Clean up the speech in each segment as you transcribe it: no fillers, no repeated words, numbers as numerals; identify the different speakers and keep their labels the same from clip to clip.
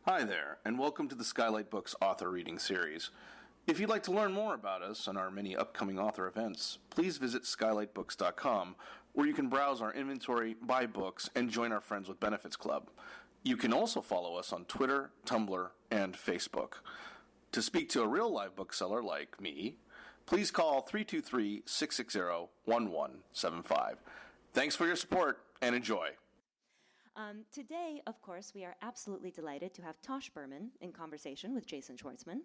Speaker 1: Hi there, and welcome to the Skylight Books author reading series. If you'd like to learn more about us and our many upcoming author events, please visit skylightbooks.com, where you can browse our inventory, buy books, and join our Friends with Benefits Club. You can also follow us on Twitter, Tumblr, and Facebook. To speak to a real live bookseller like me, please call 323-660-1175. Thanks for your support, and enjoy.
Speaker 2: Today, of course, we are absolutely delighted to have Tosh Berman in conversation with Jason Schwartzman.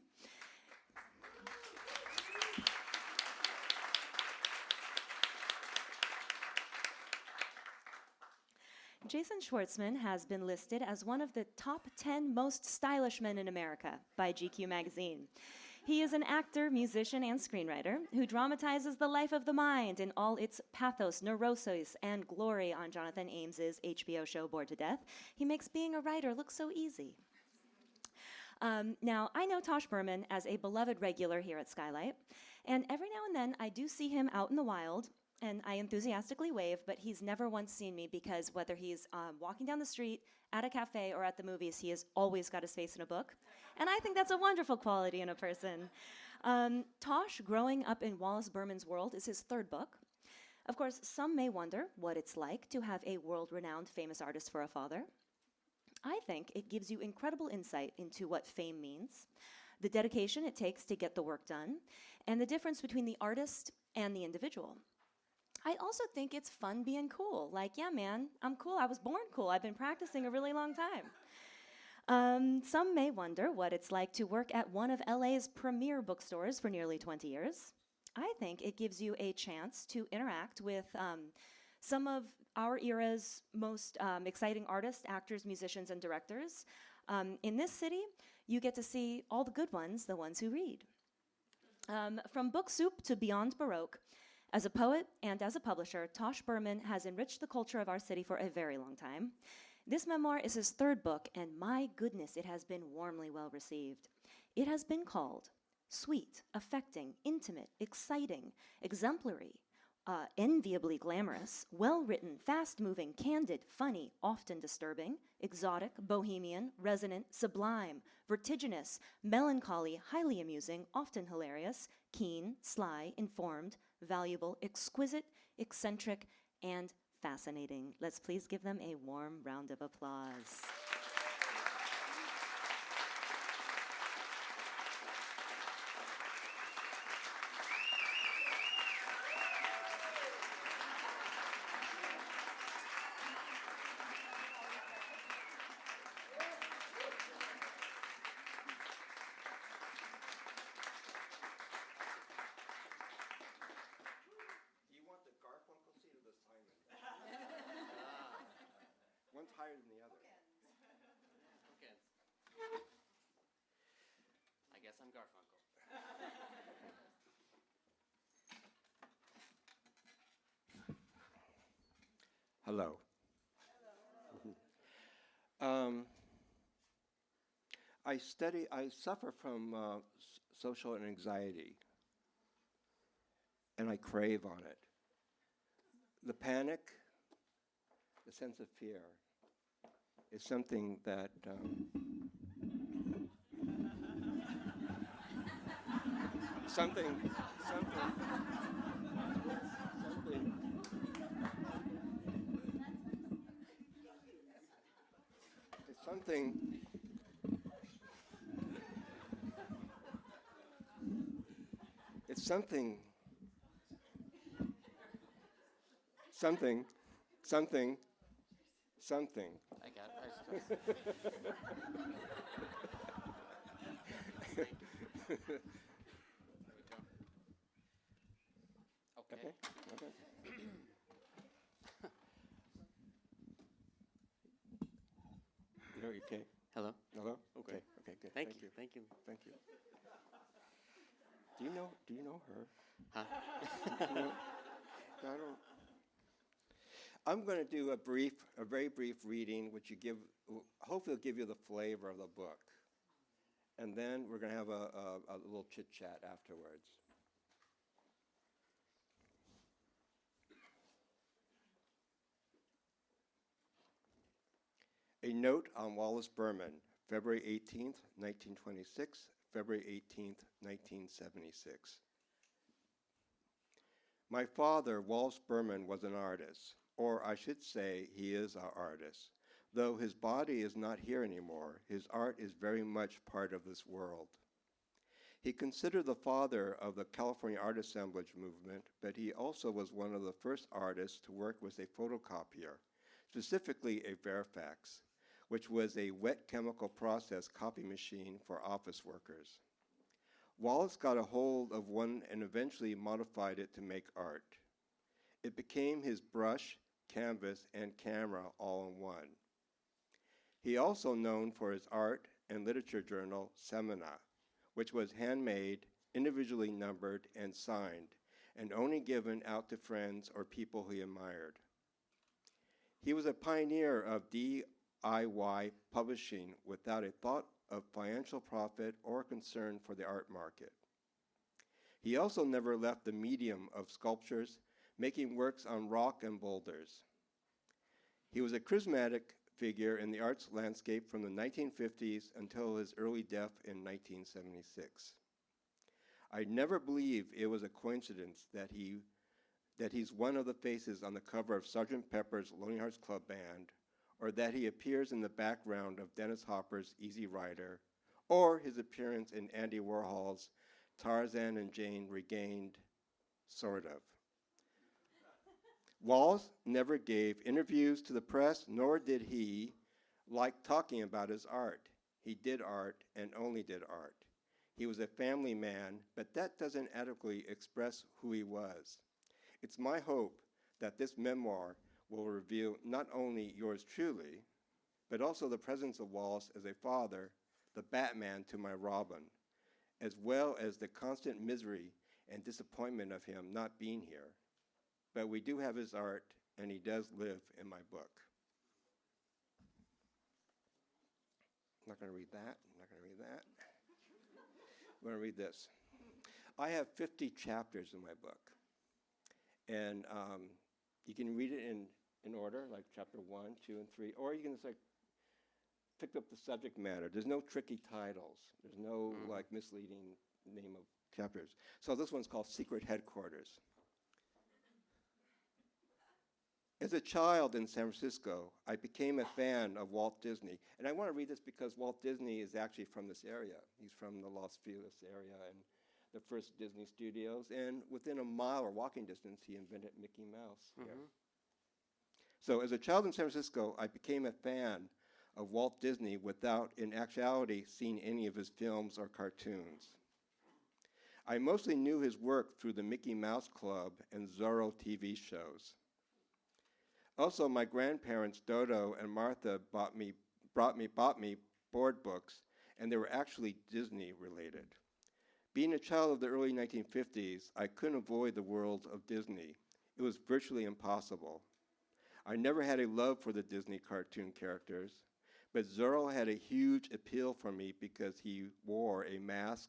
Speaker 2: Jason Schwartzman has been listed as one of the top 10 most stylish men in America by GQ magazine. He is an actor, musician, and screenwriter who dramatizes the life of the mind in all its pathos, neurosis, and glory on Jonathan Ames's HBO show Bored to Death. He makes being a writer look so easy. Now, I know Tosh Berman as a beloved regular here at Skylight, and every now and then I do see him out in the wild, and I enthusiastically wave, but he's never once seen me because whether he's walking down the street, at a cafe, or at the movies, he has always got his face in a book. And I think that's a wonderful quality in a person. Tosh, growing up in Wallace Berman's world, is his third book. Of course, some may wonder what it's like to have a world-renowned famous artist for a father. I think it gives you incredible insight into what fame means, the dedication it takes to get the work done, and the difference between the artist and the individual. I also think it's fun being cool. Like, yeah, man, I'm cool. I was born cool. I've been practicing a really long time. Some may wonder what it's like to work at one of LA's premier bookstores for nearly 20 years. I think it gives you a chance to interact with some of our era's most exciting artists, actors, musicians, and directors. In this city, you get to see all the good ones, the ones who read. From book soup to beyond Baroque, as a poet and as a publisher, Tosh Berman has enriched the culture of our city for a very long time. This memoir is his third book, and my goodness, it has been warmly well received. It has been called sweet, affecting, intimate, exciting, exemplary, enviably glamorous, well-written, fast-moving, candid, funny, often disturbing, exotic, bohemian, resonant, sublime, vertiginous, melancholy, highly amusing, often hilarious, keen, sly, informed, valuable, exquisite, eccentric, and fascinating. Let's please give them a warm round of applause.
Speaker 3: One's higher than the other.
Speaker 4: Okay. I guess I'm Garfunkel.
Speaker 3: Hello. I suffer from social anxiety, and I crave on it. The panic, the sense of fear, is something that it's something
Speaker 4: I got it. Okay.
Speaker 3: You're okay?
Speaker 4: Hello.
Speaker 3: Hello? Okay, good.
Speaker 4: Thank you.
Speaker 3: Do you know her?
Speaker 4: Huh?
Speaker 3: I don't. I'm going to do a very brief reading, which hopefully will give you the flavor of the book. And then we're going to have a little chit-chat afterwards. A Note on Wallace Berman, February 18th, 1926, February 18th, 1976. My father, Wallace Berman, was an artist, or I should say he is our artist. Though his body is not here anymore, his art is very much part of this world. He considered the father of the California art assemblage movement, but he also was one of the first artists to work with a photocopier, specifically a Verifax, which was a wet chemical process copy machine for office workers. Wallace got a hold of one and eventually modified it to make art. It became his brush, canvas, and camera all in one. He also known for his art and literature journal, Semina, which was handmade, individually numbered, and signed, and only given out to friends or people he admired. He was a pioneer of DIY publishing without a thought of financial profit or concern for the art market. He also never left the medium of sculptures, making works on rock and boulders. He was a charismatic figure in the arts landscape from the 1950s until his early death in 1976. I never believe it was a coincidence that he's one of the faces on the cover of Sgt. Pepper's Lonely Hearts Club Band, or that he appears in the background of Dennis Hopper's Easy Rider, or his appearance in Andy Warhol's Tarzan and Jane Regained, sort of. Wallace never gave interviews to the press, nor did he like talking about his art. He did art and only did art. He was a family man, but that doesn't adequately express who he was. It's my hope that this memoir will reveal not only yours truly, but also the presence of Wallace as a father, the Batman to my Robin, as well as the constant misery and disappointment of him not being here. But we do have his art, and he does live in my book. I'm not going to read that. I'm not going to read that. I'm going to read this. I have 50 chapters in my book. And you can read it in order, like chapter 1, 2, and 3, or you can just pick up the subject matter. There's no tricky titles. There's no misleading name of chapters. So this one's called Secret Headquarters. As a child in San Francisco, I became a fan of Walt Disney. And I want to read this because Walt Disney is actually from this area. He's from the Los Feliz area and the first Disney studios. And within a mile or walking distance, he invented Mickey Mouse here. So as a child in San Francisco, I became a fan of Walt Disney without, in actuality, seeing any of his films or cartoons. I mostly knew his work through the Mickey Mouse Club and Zorro TV shows. Also, my grandparents, Dodo and Martha, bought me board books, and they were actually Disney related. Being a child of the early 1950s, I couldn't avoid the world of Disney. It was virtually impossible. I never had a love for the Disney cartoon characters, but Zorro had a huge appeal for me because he wore a mask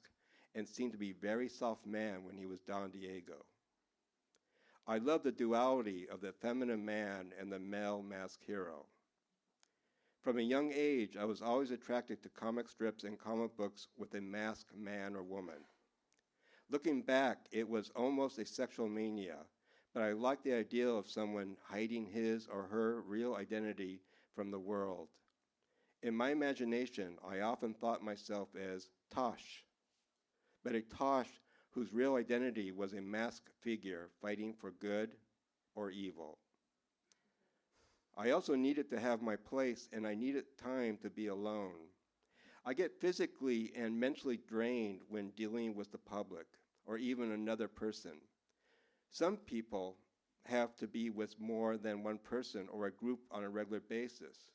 Speaker 3: and seemed to be a very soft man when he was Don Diego. I loved the duality of the feminine man and the male masked hero. From a young age, I was always attracted to comic strips and comic books with a masked man or woman. Looking back, it was almost a sexual mania, but I liked the idea of someone hiding his or her real identity from the world. In my imagination, I often thought myself as Tosh, but a Tosh whose real identity was a masked figure fighting for good or evil. I also needed to have my place, and I needed time to be alone. I get physically and mentally drained when dealing with the public or even another person. Some people have to be with more than one person or a group on a regular basis.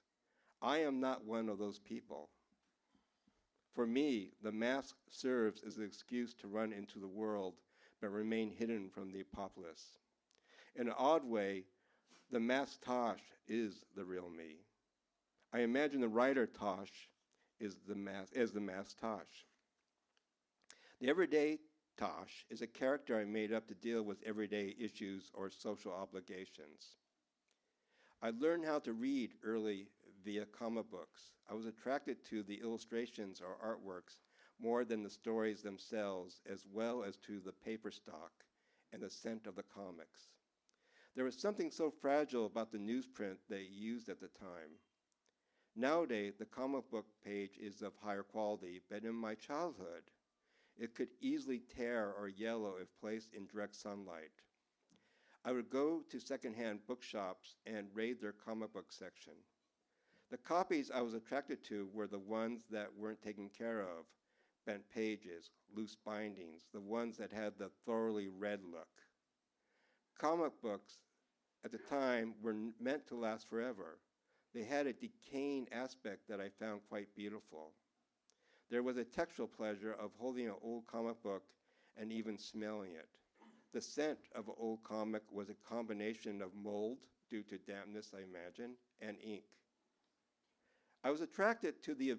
Speaker 3: I am not one of those people. For me, the mask serves as an excuse to run into the world but remain hidden from the populace. In an odd way, the masked Tosh is the real me. I imagine the writer Tosh is the masked Tosh. The everyday Tosh is a character I made up to deal with everyday issues or social obligations. I learned how to read early via comic books. I was attracted to the illustrations or artworks more than the stories themselves, as well as to the paper stock and the scent of the comics. There was something so fragile about the newsprint they used at the time. Nowadays, the comic book page is of higher quality, but in my childhood, it could easily tear or yellow if placed in direct sunlight. I would go to secondhand bookshops and raid their comic book section. The copies I was attracted to were the ones that weren't taken care of, bent pages, loose bindings, the ones that had the thoroughly read look. Comic books at the time were meant to last forever. They had a decaying aspect that I found quite beautiful. There was a textual pleasure of holding an old comic book and even smelling it. The scent of an old comic was a combination of mold, due to dampness, I imagine, and ink. I was attracted to the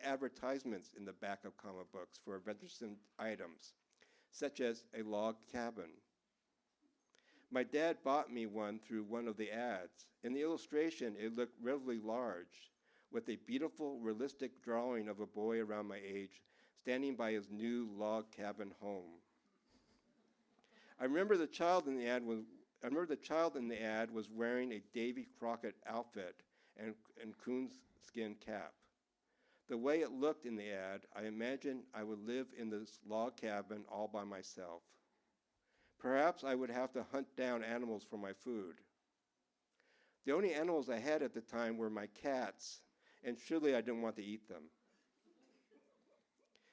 Speaker 3: advertisements in the back of comic books for venturesome items, such as a log cabin. My dad bought me one through one of the ads. In the illustration, it looked relatively large, with a beautiful, realistic drawing of a boy around my age standing by his new log cabin home. I remember the child in the ad was wearing a Davy Crockett outfit and coonskin cap. The way it looked in the ad, I imagined I would live in this log cabin all by myself. Perhaps I would have to hunt down animals for my food. The only animals I had at the time were my cats, and surely I didn't want to eat them.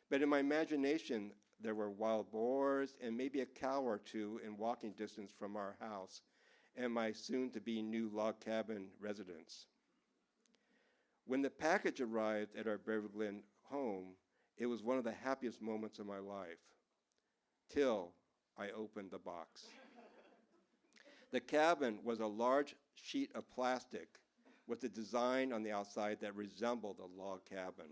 Speaker 3: But in my imagination, there were wild boars and maybe a cow or two in walking distance from our house and my soon-to-be new log cabin residence. When the package arrived at our Beverly Glen home, it was one of the happiest moments of my life, till I opened the box. The cabin was a large sheet of plastic with a design on the outside that resembled a log cabin.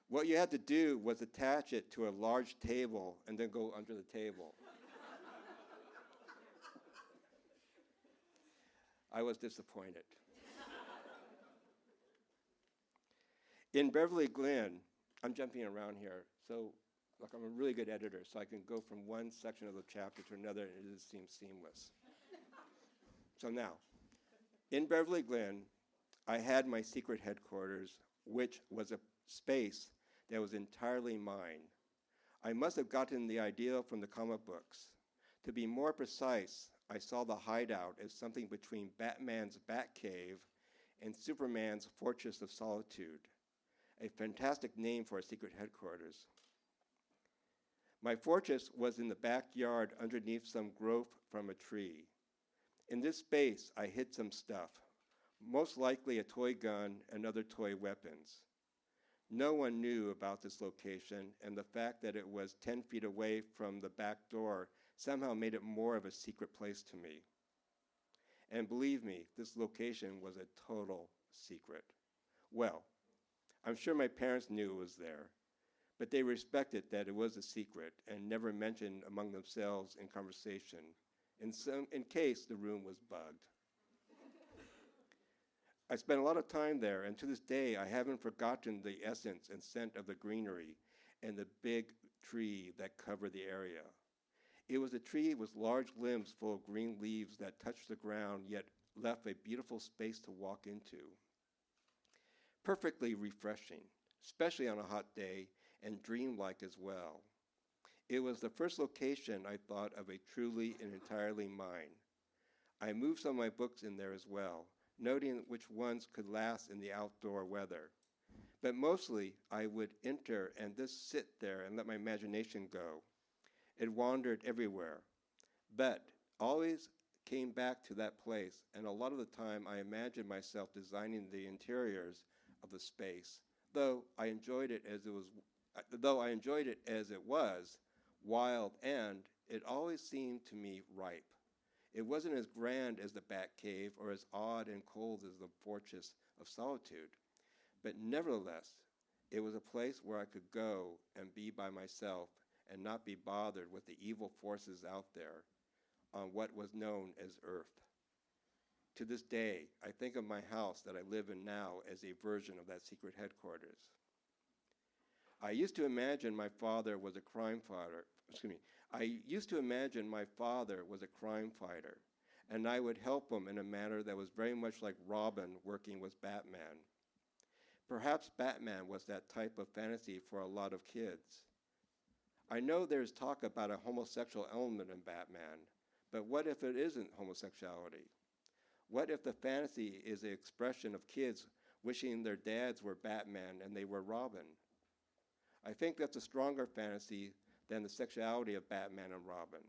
Speaker 3: What you had to do was attach it to a large table and then go under the table. I was disappointed. In Beverly Glen, I'm jumping around here, so look, I'm a really good editor, so I can go from one section of the chapter to another, and it just seems seamless. So now, in Beverly Glen, I had my secret headquarters, which was a space that was entirely mine. I must have gotten the idea from the comic books. To be more precise, I saw the hideout as something between Batman's Batcave and Superman's Fortress of Solitude, a fantastic name for a secret headquarters. My fortress was in the backyard underneath some growth from a tree. In this space, I hid some stuff, most likely a toy gun and other toy weapons. No one knew about this location, and the fact that it was 10 feet away from the back door somehow made it more of a secret place to me. And believe me, this location was a total secret. Well, I'm sure my parents knew it was there, but they respected that it was a secret and never mentioned among themselves in conversation, in case the room was bugged. I spent a lot of time there, and to this day, I haven't forgotten the essence and scent of the greenery and the big tree that covered the area. It was a tree with large limbs full of green leaves that touched the ground, yet left a beautiful space to walk into. Perfectly refreshing, especially on a hot day, and dreamlike as well. It was the first location I thought of a truly and entirely mine. I moved some of my books in there as well, noting which ones could last in the outdoor weather. But mostly, I would enter and just sit there and let my imagination go. It wandered everywhere, but always came back to that place, and a lot of the time I imagined myself designing the interiors of the space, though I enjoyed it as it was wild, and it always seemed to me ripe. It wasn't as grand as the Batcave or as odd and cold as the Fortress of Solitude, but nevertheless, it was a place where I could go and be by myself and not be bothered with the evil forces out there on what was known as Earth. To this day, I think of my house that I live in now as a version of that secret headquarters. I used to imagine my father was a crime fighter. I used to imagine my father was a crime fighter, and I would help him in a manner that was very much like Robin working with Batman. Perhaps Batman was that type of fantasy for a lot of kids. I know there's talk about a homosexual element in Batman, but what if it isn't homosexuality? What if the fantasy is the expression of kids wishing their dads were Batman and they were Robin? I think that's a stronger fantasy than the sexuality of Batman and Robin.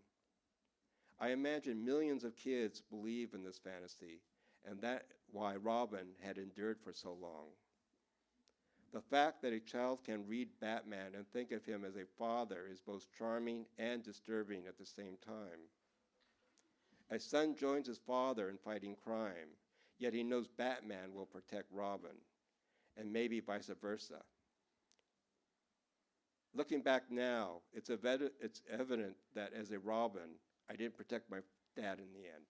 Speaker 3: I imagine millions of kids believe in this fantasy, and that's why Robin had endured for so long. The fact that a child can read Batman and think of him as a father is both charming and disturbing at the same time. A son joins his father in fighting crime, yet he knows Batman will protect Robin, and maybe vice versa. Looking back now, it's evident that as a Robin, I didn't protect my dad in the end.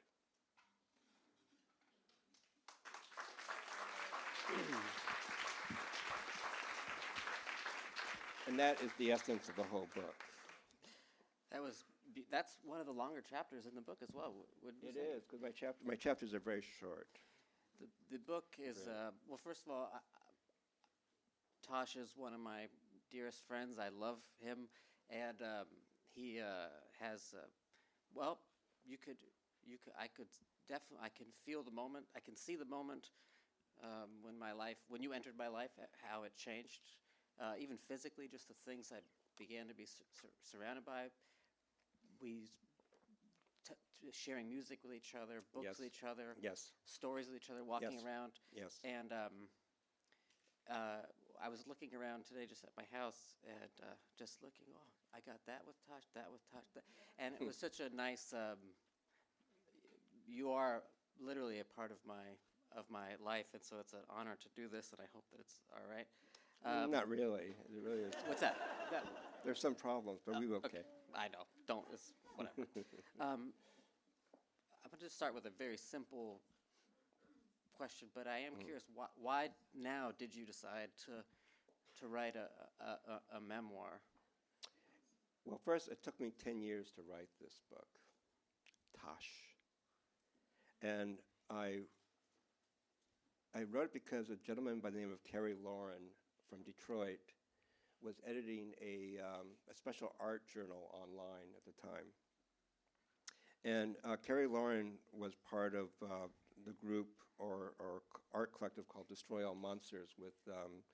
Speaker 3: And that is the essence of the whole book.
Speaker 4: That's one of the longer chapters in the book as well, wouldn't you say?
Speaker 3: It is, because my chapters are very short.
Speaker 4: The book is, well, first of all, Tosh is one of my dearest friends. I love him, and he has, well, I can feel the moment, I can see the moment when you entered my life, how it changed, even physically, just the things I began to be surrounded by. We sharing music with each other, books with each other, stories with each other, walking around.
Speaker 3: Yes.
Speaker 4: And I was looking around today just at my house and just looking, oh, I got that with Tosh, and it was such a nice, you are literally a part of my life, and so it's an honor to do this, and I hope that it's all right.
Speaker 3: Not really. It really is.
Speaker 4: What's that?
Speaker 3: There's some problems, but we will okay.
Speaker 4: I know. Don't. It's whatever. I'm going to start with a very simple question, but I am curious. Why now did you decide to write a memoir?
Speaker 3: Well, first, it took me 10 years to write this book, Tosh. And I wrote it because a gentleman by the name of Kerry Lauren from Detroit was editing a special art journal online at the time. And Kerry Lauren was part of the group or art collective called Destroy All Monsters with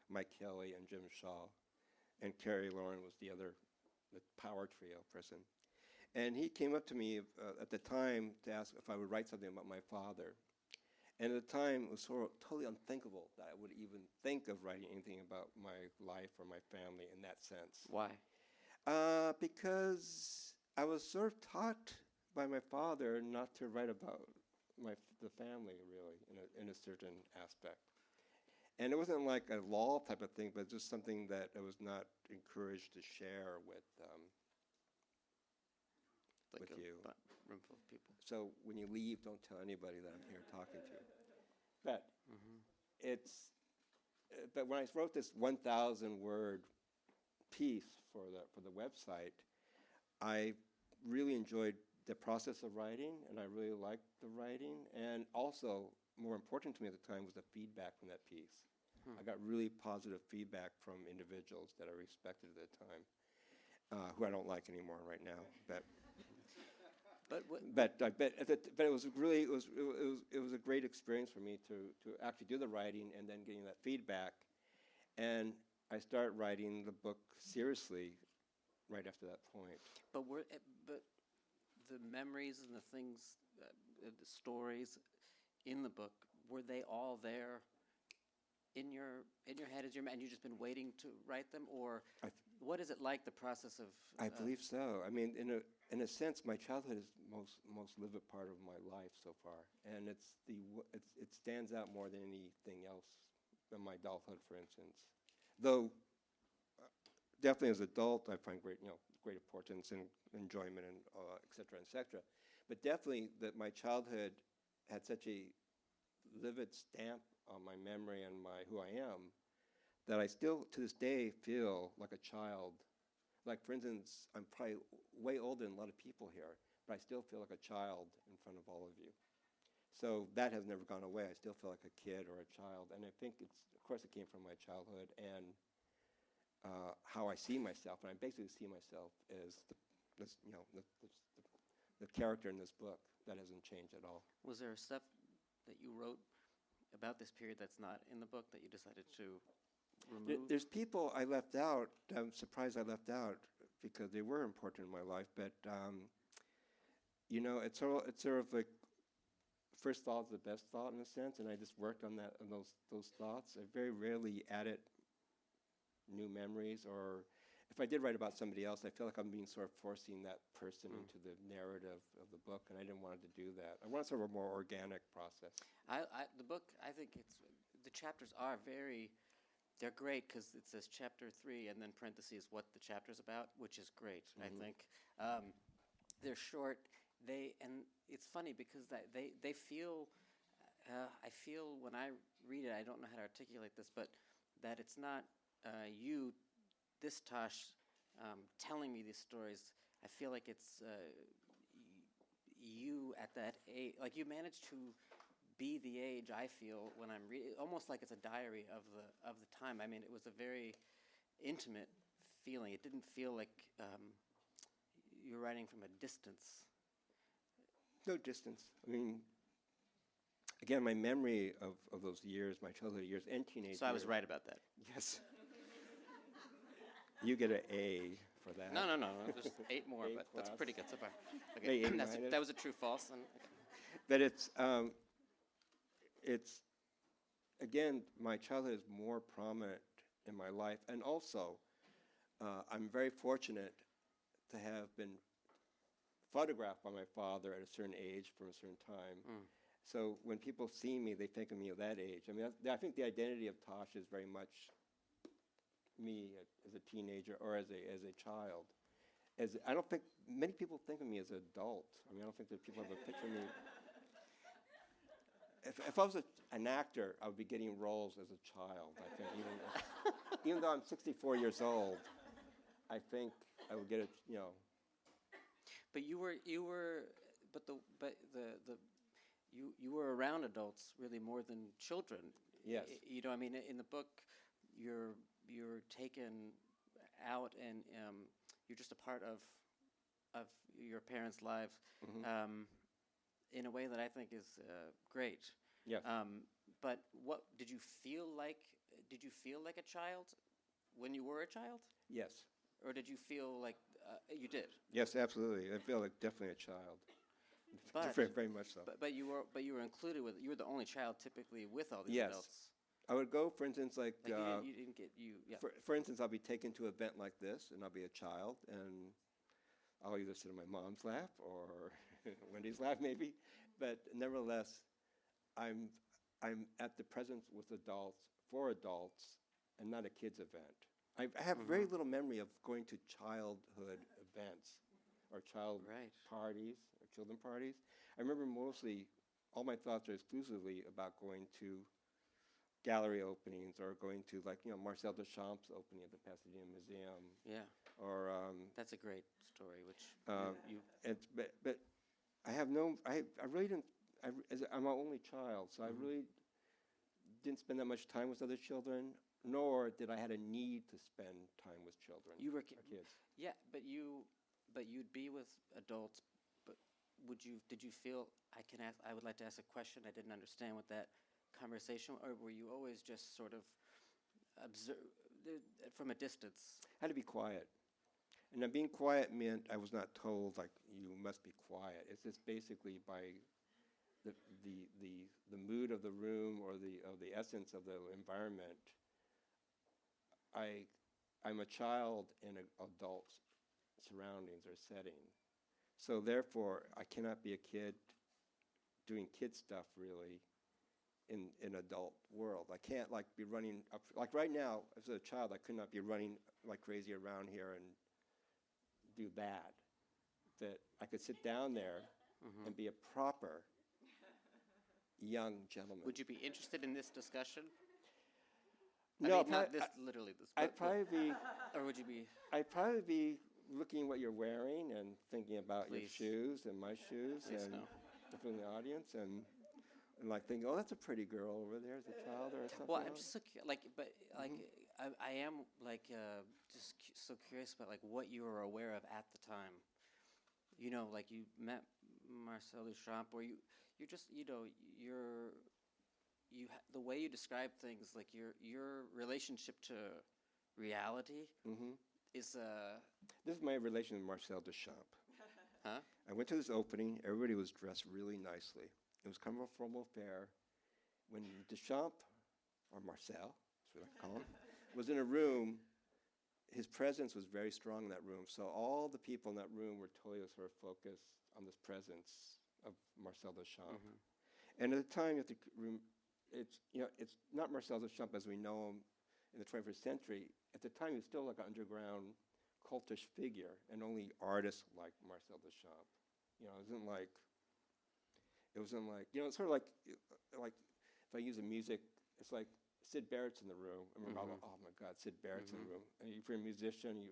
Speaker 3: Mike Kelly and Jim Shaw. And Kerry Lauren was the power trio person. And he came up to me at the time to ask if I would write something about my father. And at the time, it was totally unthinkable that I would even think of writing anything about my life or my family in that sense.
Speaker 4: Why?
Speaker 3: Because I was sort of taught by my father not to write about the family, really, in a certain aspect. And it wasn't like a law type of thing, but just something that I was not encouraged to share with you.
Speaker 4: Room full of people.
Speaker 3: So when you leave, don't tell anybody that I'm here talking to you. But but when I wrote this 1,000-word piece for the website, I really enjoyed the process of writing, and I really liked the writing. And also, more important to me at the time was the feedback from that piece. I got really positive feedback from individuals that I respected at the time, who I don't like anymore right now. But it was really it was a great experience for me to actually do the writing and then getting that feedback, and I started writing the book seriously right after that point.
Speaker 4: But the memories and the things, the stories in the book, were they all there in your head as and you've just been waiting to write them, or what is it like, the process of?
Speaker 3: I believe so. I mean, in a sense, my childhood is most vivid part of my life so far, and it stands out more than anything else than my adulthood, for instance. Though, definitely as an adult, I find great importance and enjoyment and et cetera, et cetera. But definitely that my childhood had such a vivid stamp on my memory and my who I am that I still, to this day, feel like a child. Like, for instance, I'm probably way older than a lot of people here, but I still feel like a child in front of all of you. So that has never gone away. I still feel like a kid or a child, and I think it's, of course, it came from my childhood and how I see myself. And I basically see myself as the character in this book. That hasn't changed at all.
Speaker 4: Was there stuff that you wrote about this period that's not in the book that you decided to remove?
Speaker 3: There's people I left out. I'm surprised I left out because they were important in my life. But it's sort of like first thought is the best thought in a sense, and I just worked on that on those thoughts. I very rarely added new memories, or if I did write about somebody else, I feel like I'm being sort of forcing that person into the narrative of the book, and I didn't want to do that. I want sort of a more organic process.
Speaker 4: The book, I think the chapters are they're great because it says chapter 3 and then parentheses what the chapter's about, which is great, I think. They're short, and it's funny because they feel, I feel when I read it, I don't know how to articulate this, but that it's not you, this Tosh, telling me these stories. I feel like it's you at that age, like you managed to be the age I feel when I'm reading, almost like it's a diary of the time. I mean, it was a very intimate feeling. It didn't feel like you're writing from a distance.
Speaker 3: No distance. I mean, again, my memory of those years, my childhood years and teenage years.
Speaker 4: So I was right about that.
Speaker 3: Yes. You get an A for that.
Speaker 4: No. There's 8 more, but that's pretty good so far. Okay, that was a true false. And, okay.
Speaker 3: But it's again, my childhood is more prominent in my life, and also I'm very fortunate to have been photographed by my father at a certain age from a certain time. So when people see me, they think of me of that age. I mean, I think the identity of Tosh is very much me as a teenager or as a child. I don't think many people think of me as an adult. I mean, I don't think that people have a picture of me. If I was an actor, I would be getting roles as a child. I think even though I'm 64 years old, I think I would get
Speaker 4: But you were around adults really more than children.
Speaker 3: Yes.
Speaker 4: I mean, in the book, you're taken out and you're just a part of your parents' lives in a way that I think is great.
Speaker 3: Yes.
Speaker 4: But what did you feel like? Did you feel like a child when you were a child?
Speaker 3: Yes.
Speaker 4: Or did you feel like you did?
Speaker 3: Yes, absolutely. I feel like definitely a child.
Speaker 4: But,
Speaker 3: very, very much so.
Speaker 4: But you were included with. You were the only child typically with all these
Speaker 3: Yes.
Speaker 4: adults.
Speaker 3: I would go, for instance,
Speaker 4: You didn't get. Yeah.
Speaker 3: For instance, I'll be taken to an event like this, and I'll be a child, and I'll either sit on my mom's lap or Wendy's lap, maybe. But nevertheless, I'm at the presence with adults, for adults, and not a kids' event. I have very little memory of going to childhood events or child parties or children parties. I remember mostly, all my thoughts are exclusively about going to gallery openings or going to, Marcel Duchamp's opening at the Pasadena Museum.
Speaker 4: Yeah.
Speaker 3: Or
Speaker 4: that's a great story. Which
Speaker 3: but I have no. I really didn't. I'm my only child, so I really didn't spend that much time with other children. Nor did I had a need to spend time with children.
Speaker 4: You were
Speaker 3: kids.
Speaker 4: Yeah, but you'd be with adults. But did you feel? I would like to ask a question. I didn't understand what that conversation, or were you always just sort of observe from a distance?
Speaker 3: I had to be quiet, and then being quiet meant I was not told you must be quiet. It's just basically by the mood of the room or the essence of the environment. I'm a child in an adult surroundings or setting. So therefore, I cannot be a kid doing kid stuff really in an adult world. I can't be running up, right now, as a child, I could not be running like crazy around here and do that. That I could sit down there and be a proper young gentleman.
Speaker 4: Would you be interested in this discussion?
Speaker 3: No,
Speaker 4: I mean, not this, literally this.
Speaker 3: I'd probably be.
Speaker 4: Or would you be?
Speaker 3: I'd probably be looking at what you're wearing and thinking about
Speaker 4: Please.
Speaker 3: your shoes and my shoes
Speaker 4: Please
Speaker 3: and
Speaker 4: no.
Speaker 3: from the audience and like thinking, oh, that's a pretty girl over there as a child or something.
Speaker 4: Well, I'm
Speaker 3: else.
Speaker 4: just so like I am like just so curious about like what you were aware of at the time. You know, like you met Marcel Duchamp, or you just the way you describe things, like your relationship to reality is
Speaker 3: This is my relation with Marcel Duchamp.
Speaker 4: huh?
Speaker 3: I went to this opening. Everybody was dressed really nicely. It was kind of a formal affair. When Duchamp, or Marcel, that's what I call him, was in a room, his presence was very strong in that room. So all the people in that room were totally sort of focused on this presence of Marcel Duchamp. And at the time, you have to it's not Marcel Duchamp as we know him in the 21st century. At the time, he was still like an underground cultish figure, and only artists like Marcel Duchamp. It wasn't like it's sort of like if I use a music, it's like Sid Barrett's in the room. I remember, oh my God, Sid Barrett's in the room. And if you're a musician,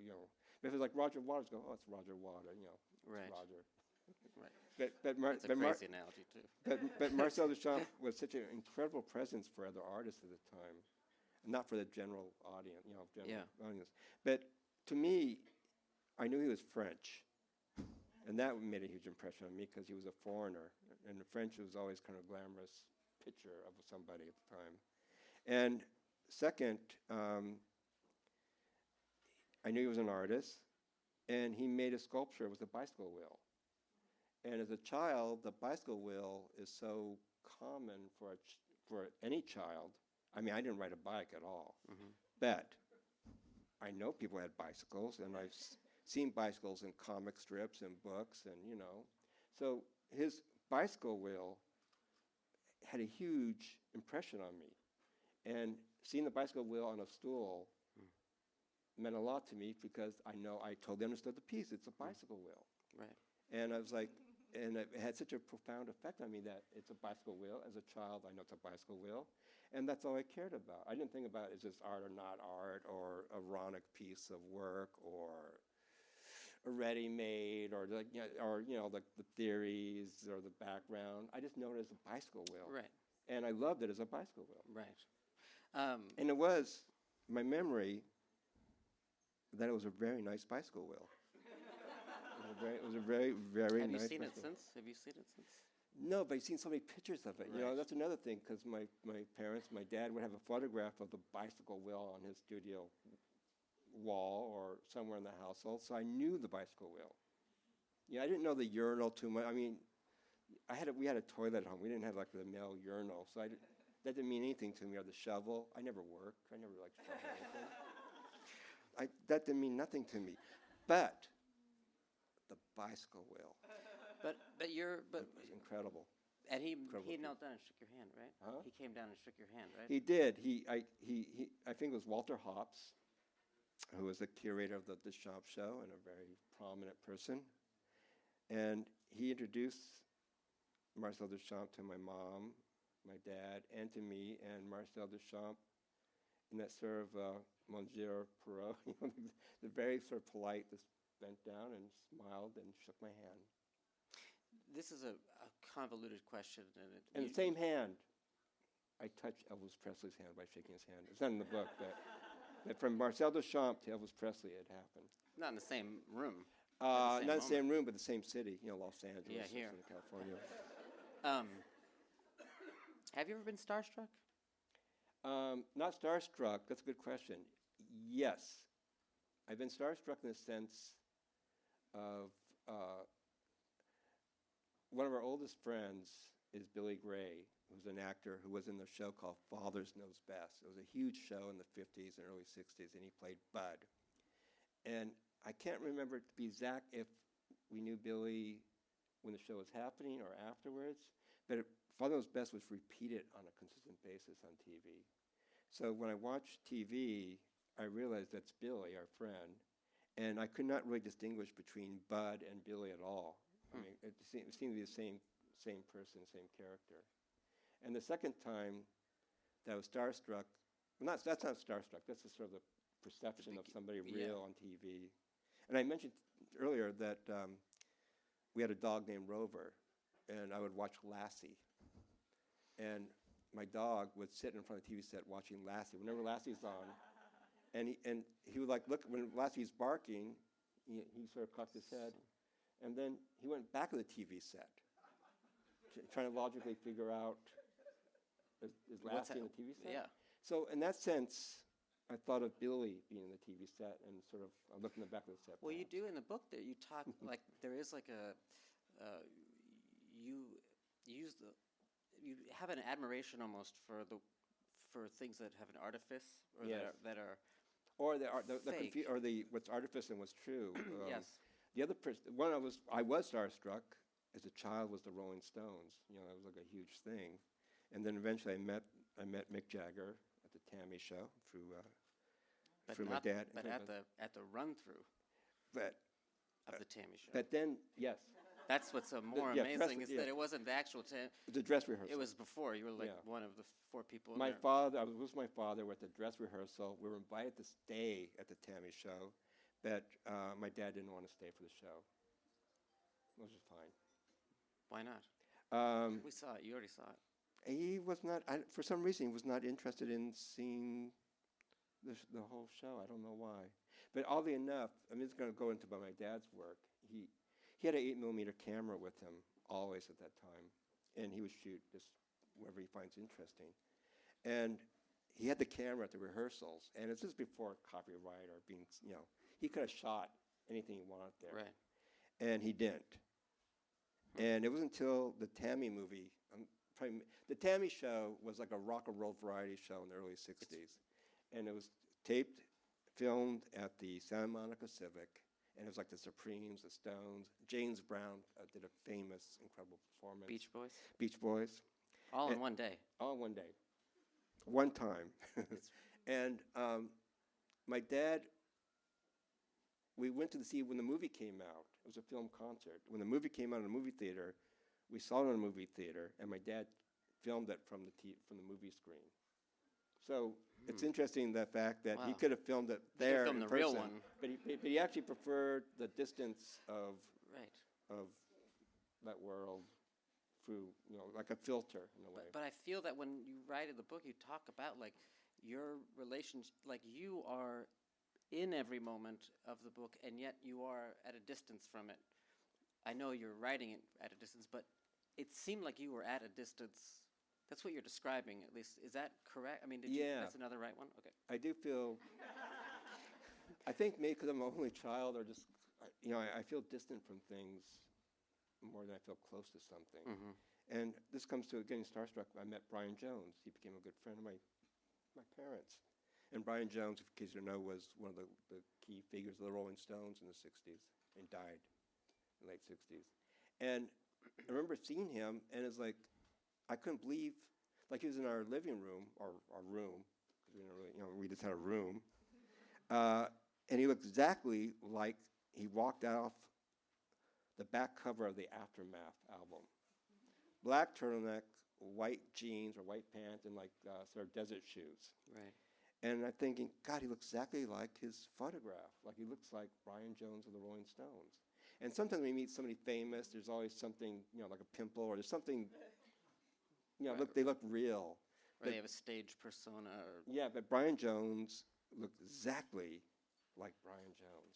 Speaker 3: but if it's like Roger Waters, go, oh, it's Roger Waters,
Speaker 4: Right.
Speaker 3: it's Roger.
Speaker 4: Right.
Speaker 3: That's
Speaker 4: a crazy analogy too.
Speaker 3: But Marcel Duchamp was such an incredible presence for other artists at the time, not for the general audience, audience. But to me, I knew he was French, and that made a huge impression on me because he was a foreigner, and the French was always kind of a glamorous picture of somebody at the time. And second, I knew he was an artist, and he made a sculpture with a bicycle wheel. And as a child, the bicycle wheel is so common for any child. I mean, I didn't ride a bike at all, but I know people had bicycles, and I've seen bicycles in comic strips and books, and So his bicycle wheel had a huge impression on me. And seeing the bicycle wheel on a stool meant a lot to me because I totally understood the piece. It's a bicycle wheel.
Speaker 4: Right.
Speaker 3: And I was like, and it had such a profound effect on me that it's a bicycle wheel. As a child, I know it's a bicycle wheel. And that's all I cared about. I didn't think about is this art or not art, or a ironic piece of work, or a ready-made, or the theories or the background. I just know it as a bicycle wheel.
Speaker 4: Right.
Speaker 3: And I loved it as a bicycle wheel.
Speaker 4: Right.
Speaker 3: And it was my memory that it was a very nice bicycle wheel. It was a very, very
Speaker 4: Have
Speaker 3: nice
Speaker 4: you seen it
Speaker 3: bicycle.
Speaker 4: since? Have you seen it since?
Speaker 3: No, but I've seen so many pictures of it.
Speaker 4: Right.
Speaker 3: That's another thing, because my parents, my dad would have a photograph of the bicycle wheel on his studio wall or somewhere in the household, so I knew the bicycle wheel. I didn't know the urinal too much. I mean, we had a toilet at home. We didn't have like the male urinal, so that didn't mean anything to me. Or the shovel. I never worked. I never like shoveled anything. That didn't mean nothing to me. But the bicycle wheel.
Speaker 4: But
Speaker 3: It was incredible.
Speaker 4: and he
Speaker 3: Incredible
Speaker 4: knelt down and shook your hand, right?
Speaker 3: Huh?
Speaker 4: He came down and shook your hand, right?
Speaker 3: He did. I think it was Walter Hops, who was the curator of the Duchamp show and a very prominent person. And he introduced Marcel Duchamp to my mom, my dad, and to me. And Marcel Duchamp, in that sort of Monsieur Perrault, the very sort of polite, just bent down and smiled and shook my hand.
Speaker 4: This is a convoluted question,
Speaker 3: In the same hand, I touched Elvis Presley's hand by shaking his hand. It's not in the book, but from Marcel Duchamp to Elvis Presley, it happened.
Speaker 4: not in the same room.
Speaker 3: Not in the same room, but the same city, Los Angeles,
Speaker 4: Yeah, here.
Speaker 3: in California.
Speaker 4: Have you ever been starstruck?
Speaker 3: Not starstruck, that's a good question. Yes. I've been starstruck in the sense of one of our oldest friends is Billy Gray, who's an actor who was in the show called Fathers Knows Best. It was a huge show in the 50s and early 60s, and he played Bud. And I can't remember to be exact if we knew Billy when the show was happening or afterwards, but Father Knows Best was repeated on a consistent basis on TV. So when I watched TV, I realized that's Billy, our friend, and I could not really distinguish between Bud and Billy at all. I mean, it seemed to be the same person, same character. And the second time that I was starstruck, that's not starstruck, that's the sort of the perception of somebody real on TV. And I mentioned earlier that we had a dog named Rover, and I would watch Lassie. And my dog would sit in front of the TV set watching Lassie, whenever Lassie's on. And he would like look, when Lassie's barking, he sort of cocked his head. And then he went back to the TV set, trying to logically figure out, is Lassie in the TV set?
Speaker 4: Yeah.
Speaker 3: So in that sense, I thought of Billy being in the TV set, and sort of I looked in the back of the set.
Speaker 4: Well, you do in the book that you talk like there is like a you have an admiration almost for things that have an artifice or that are
Speaker 3: or the
Speaker 4: fake.
Speaker 3: what's artifice and what's true.
Speaker 4: Yes.
Speaker 3: The other one I was starstruck as a child was the Rolling Stones. You know, that was like a huge thing, and then eventually I met Mick Jagger at the Tammy show through my dad.
Speaker 4: But at the run through of the Tammy show.
Speaker 3: But then
Speaker 4: that's what's so more amazing is that it wasn't the actual
Speaker 3: the dress rehearsal.
Speaker 4: It was before. You were like one of the 4 people.
Speaker 3: I was with my father. We're at the dress rehearsal. We were invited to stay at the Tammy show, but my dad didn't want to stay for the show, which is fine.
Speaker 4: Why not? We saw it. You already saw it.
Speaker 3: He was not. For some reason, he was not interested in seeing the whole show. I don't know why. But oddly enough, I'm just going to go into about my dad's work. He had an 8mm camera with him always at that time, and he would shoot just whatever he finds interesting. And he had the camera at the rehearsals, and this is before copyright or being, he could have shot anything he wanted there.
Speaker 4: Right.
Speaker 3: And he didn't. And it wasn't until the Tammy movie, the Tammy show was like a rock and roll variety show in the early 60s. And it was taped, filmed at the Santa Monica Civic, and it was like the Supremes, the Stones. James Brown did a famous, incredible performance. Beach Boys.
Speaker 4: All in one day.
Speaker 3: All in one day. One time. And my dad, we went to see when the movie came out. It was a film concert. When the movie came out in a movie theater, we saw it in a movie theater, and my dad filmed it from the movie screen. So it's interesting the fact that he could have filmed it there in
Speaker 4: the
Speaker 3: person,
Speaker 4: real one.
Speaker 3: but he actually preferred the distance of that world through like a filter in a way.
Speaker 4: But I feel that when you write in the book, you talk about like your relationship, like you are in every moment of the book, and yet you are at a distance from it. I know you're writing it at a distance, but it seemed like you were at a distance. That's what you're describing, at least. Is that correct? I mean, that's another right one? Okay.
Speaker 3: I do feel, I think maybe because I'm an only child, or just, I feel distant from things more than I feel close to something.
Speaker 4: Mm-hmm.
Speaker 3: And this comes to getting starstruck. I met Brian Jones. He became a good friend of my parents. And Brian Jones, in case you don't know, was one of the key figures of the Rolling Stones in the 60s and died in the late 60s. And I remember seeing him, and it's like, I couldn't believe, like he was in our living room, or our room, because we didn't really, we just had a room. And he looked exactly like he walked off the back cover of the Aftermath album. Black turtleneck, white jeans or white pants, and like sort of desert shoes.
Speaker 4: Right.
Speaker 3: And I'm thinking, God, he looks exactly like his photograph. Like he looks like Brian Jones of the Rolling Stones. And sometimes when you meet somebody famous, there's always something, like a pimple, or there's something, they look real.
Speaker 4: Or they have a stage persona.
Speaker 3: Yeah, but Brian Jones looked exactly like Brian Jones.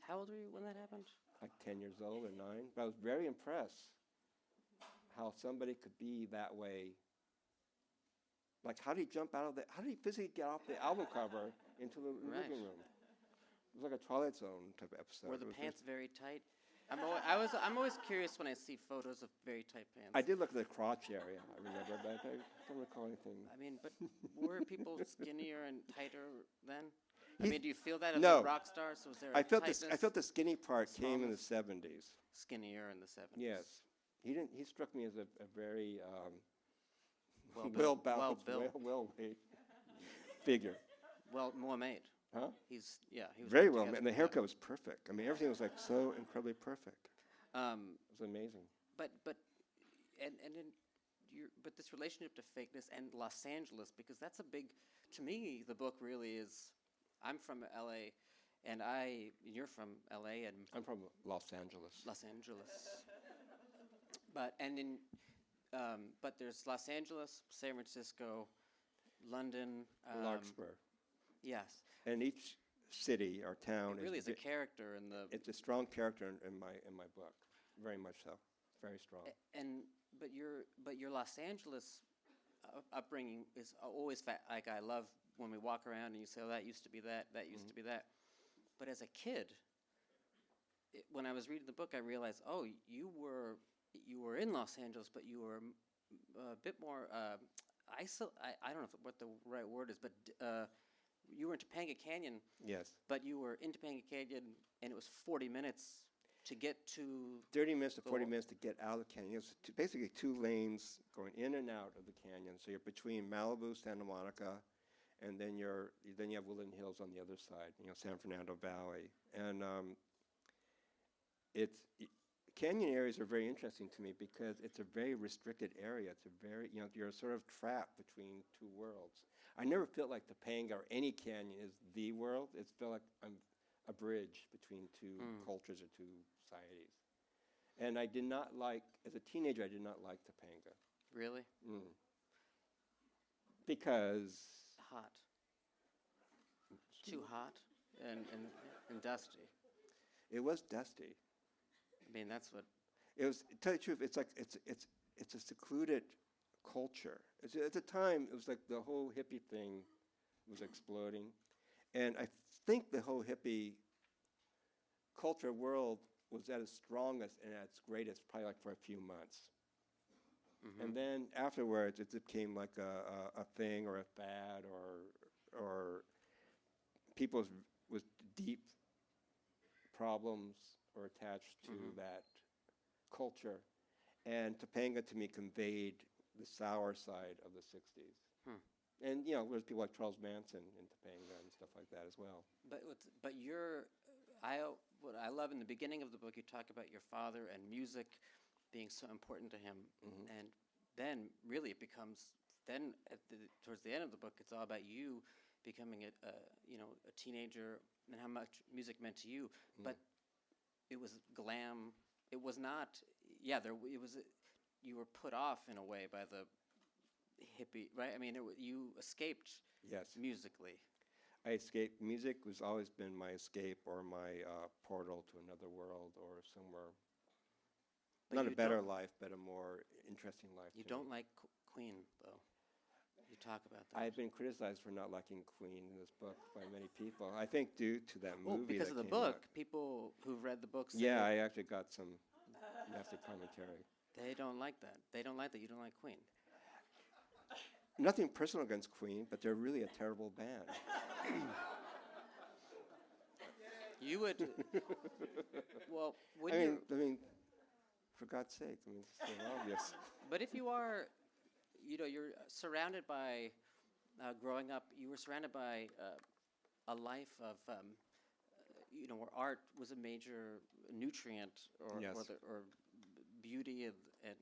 Speaker 4: How old were you when that happened?
Speaker 3: Like 10 years old or 9. But I was very impressed how somebody could be that way. Like, how did he physically get off the album cover into the living room? It was like a Twilight Zone type of episode.
Speaker 4: Were the pants very tight? I'm always curious when I see photos of very tight pants.
Speaker 3: I did look at the crotch area, I remember, but I don't recall anything.
Speaker 4: I mean, but were people skinnier and tighter then? Do you feel that as
Speaker 3: No.
Speaker 4: a rock star? So was there
Speaker 3: I felt
Speaker 4: tightness?
Speaker 3: the skinny part came in the 70s.
Speaker 4: Skinnier in the 70s.
Speaker 3: Yes. He struck me as a very
Speaker 4: well-built.
Speaker 3: well-made figure.
Speaker 4: Well made.
Speaker 3: Huh?
Speaker 4: He was
Speaker 3: Very
Speaker 4: put
Speaker 3: well
Speaker 4: together.
Speaker 3: made. And the haircut was perfect. I mean, everything was like so incredibly perfect. It was amazing.
Speaker 4: But and then but this relationship to fakeness and Los Angeles, because that's a big, to me, the book really is. I'm from L.A. and you're from L.A. and
Speaker 3: I'm from Los Angeles.
Speaker 4: Los Angeles. But there's Los Angeles, San Francisco, London,
Speaker 3: Larkspur.
Speaker 4: Yes.
Speaker 3: And each city or town
Speaker 4: It really is a character in the.
Speaker 3: It's a strong character in my book, very much so, very strong.
Speaker 4: But your Los Angeles upbringing is always like I love when we walk around and you say, oh, that used to be that, that used to be that. But as a kid, when I was reading the book, I realized, oh, you were in Los Angeles, but you were a bit more I don't know what the right word is, but you were in Topanga Canyon.
Speaker 3: Yes.
Speaker 4: But you were in Topanga Canyon, and it was 40 minutes to get to.
Speaker 3: 30 minutes to 40 minutes to get out of the canyon. It's basically 2 lanes going in and out of the canyon. So you're between Malibu, Santa Monica, and then you have Woodland Hills on the other side. San Fernando Valley, and canyon areas are very interesting to me because it's a very restricted area. It's a very, you're sort of trapped between 2 worlds. I never felt like Topanga or any canyon is the world. It felt like I'm a bridge between 2 cultures or 2 societies. And I did not like, as a teenager, I did not like Topanga.
Speaker 4: Really?
Speaker 3: Because...
Speaker 4: Hot. Too hot and dusty.
Speaker 3: It was dusty.
Speaker 4: I mean, that's what.
Speaker 3: It was. To tell you the truth, it's like it's a secluded culture. At the time, it was like the whole hippie thing was exploding, and I think the whole hippie culture world was at its strongest and at its greatest probably like for a few months, and then afterwards it became like a thing or a fad or people with deep problems were attached to that culture. And Topanga, to me, conveyed the sour side of the 60s. And, there's people like Charles Manson in Topanga and stuff like that as well.
Speaker 4: But what I love in the beginning of the book, you talk about your father and music being so important to him. And then really it becomes, towards the end of the book, it's all about you becoming a teenager and how much music meant to you. But it was glam. It was not. Yeah, it was. You were put off in a way by the hippie, right? I mean, you escaped.
Speaker 3: Yes.
Speaker 4: Musically.
Speaker 3: I escaped. Music was always been my escape or my portal to another world or somewhere. But not a better life, but a more interesting life.
Speaker 4: You don't like Queen, though. You talk about that.
Speaker 3: I've been criticized for not liking Queen in this book by many people. I think due to that movie.
Speaker 4: Well, because of the book, people who've read the book say.
Speaker 3: Yeah, I actually got some nasty commentary.
Speaker 4: They don't like that. They don't like that. You don't like Queen.
Speaker 3: Nothing personal against Queen, but they're really a terrible band.
Speaker 4: You would. Well,
Speaker 3: I mean, for God's sake, it's so obvious.
Speaker 4: But if you are. You're surrounded by, growing up, you were surrounded by a life of, where art was a major nutrient or beauty. And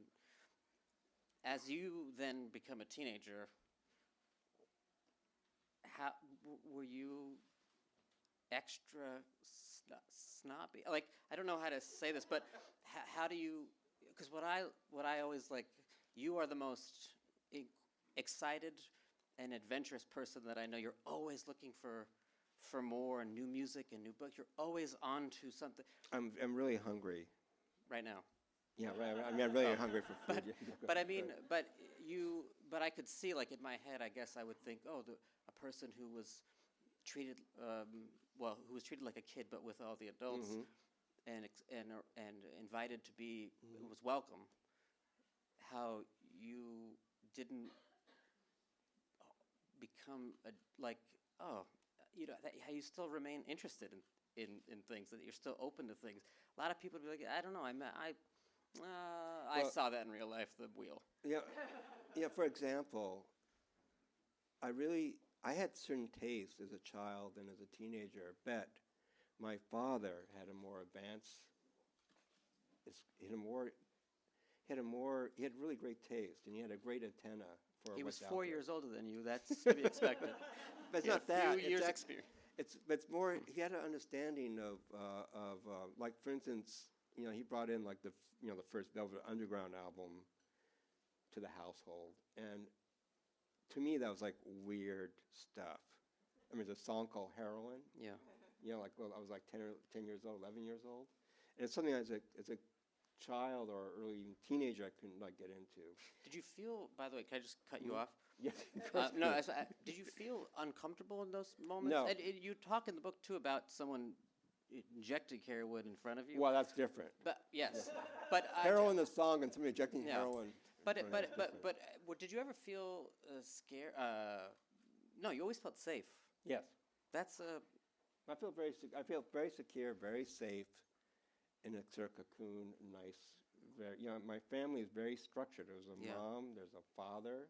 Speaker 4: as you then become a teenager, how were you extra snobby? Like, I don't know how to say this, but how do you, because what I always like, you are the most excited and adventurous person that I know. You're always looking for more and new music and new books. You're always on to something.
Speaker 3: I'm really hungry.
Speaker 4: Right now.
Speaker 3: Yeah, right. I mean, I'm really hungry for food.
Speaker 4: But I mean, but I could see, like, in my head, I guess I would think, a person who was treated, who was treated like a kid, but with all the adults, and invited to be, was welcome. How you didn't become how you still remain interested in things, that you're still open to things. A lot of people would be like, I don't know, I saw that in real life, the wheel.
Speaker 3: Yeah. For example, I had certain tastes as a child and as a teenager, but my father had a more advanced, he had really great taste, and he had a great antenna for
Speaker 4: He was
Speaker 3: what's out
Speaker 4: 4
Speaker 3: there.
Speaker 4: years older than you. That's to be expected.
Speaker 3: But it's
Speaker 4: He had
Speaker 3: not that.
Speaker 4: A few years
Speaker 3: it's,
Speaker 4: experience.
Speaker 3: it's more. He had an understanding of like, for instance, he brought in like the first Velvet Underground album to the household, and to me that was like weird stuff. I mean, there's a song called Heroin.
Speaker 4: Yeah.
Speaker 3: Like, well, I was like 10 years old, 11 years old, and it's something as a child or early even teenager I couldn't like get into.
Speaker 4: Did you feel? By the way, can I just cut you off?
Speaker 3: Yes.
Speaker 4: No. Did you feel uncomfortable in those moments?
Speaker 3: No.
Speaker 4: And you talk in the book too about someone injecting heroin in front of you.
Speaker 3: Well, that's different.
Speaker 4: But yes, but
Speaker 3: Heroin, the song, and somebody injecting
Speaker 4: Yeah.
Speaker 3: heroin.
Speaker 4: But
Speaker 3: in front of you, that's different.
Speaker 4: did you ever feel scared? No, you always felt safe.
Speaker 3: Yes.
Speaker 4: That's
Speaker 3: I feel very secure, very safe in a sort of cocoon, nice. Very, my family is very structured. There's a
Speaker 4: Yeah.
Speaker 3: mom, there's a father,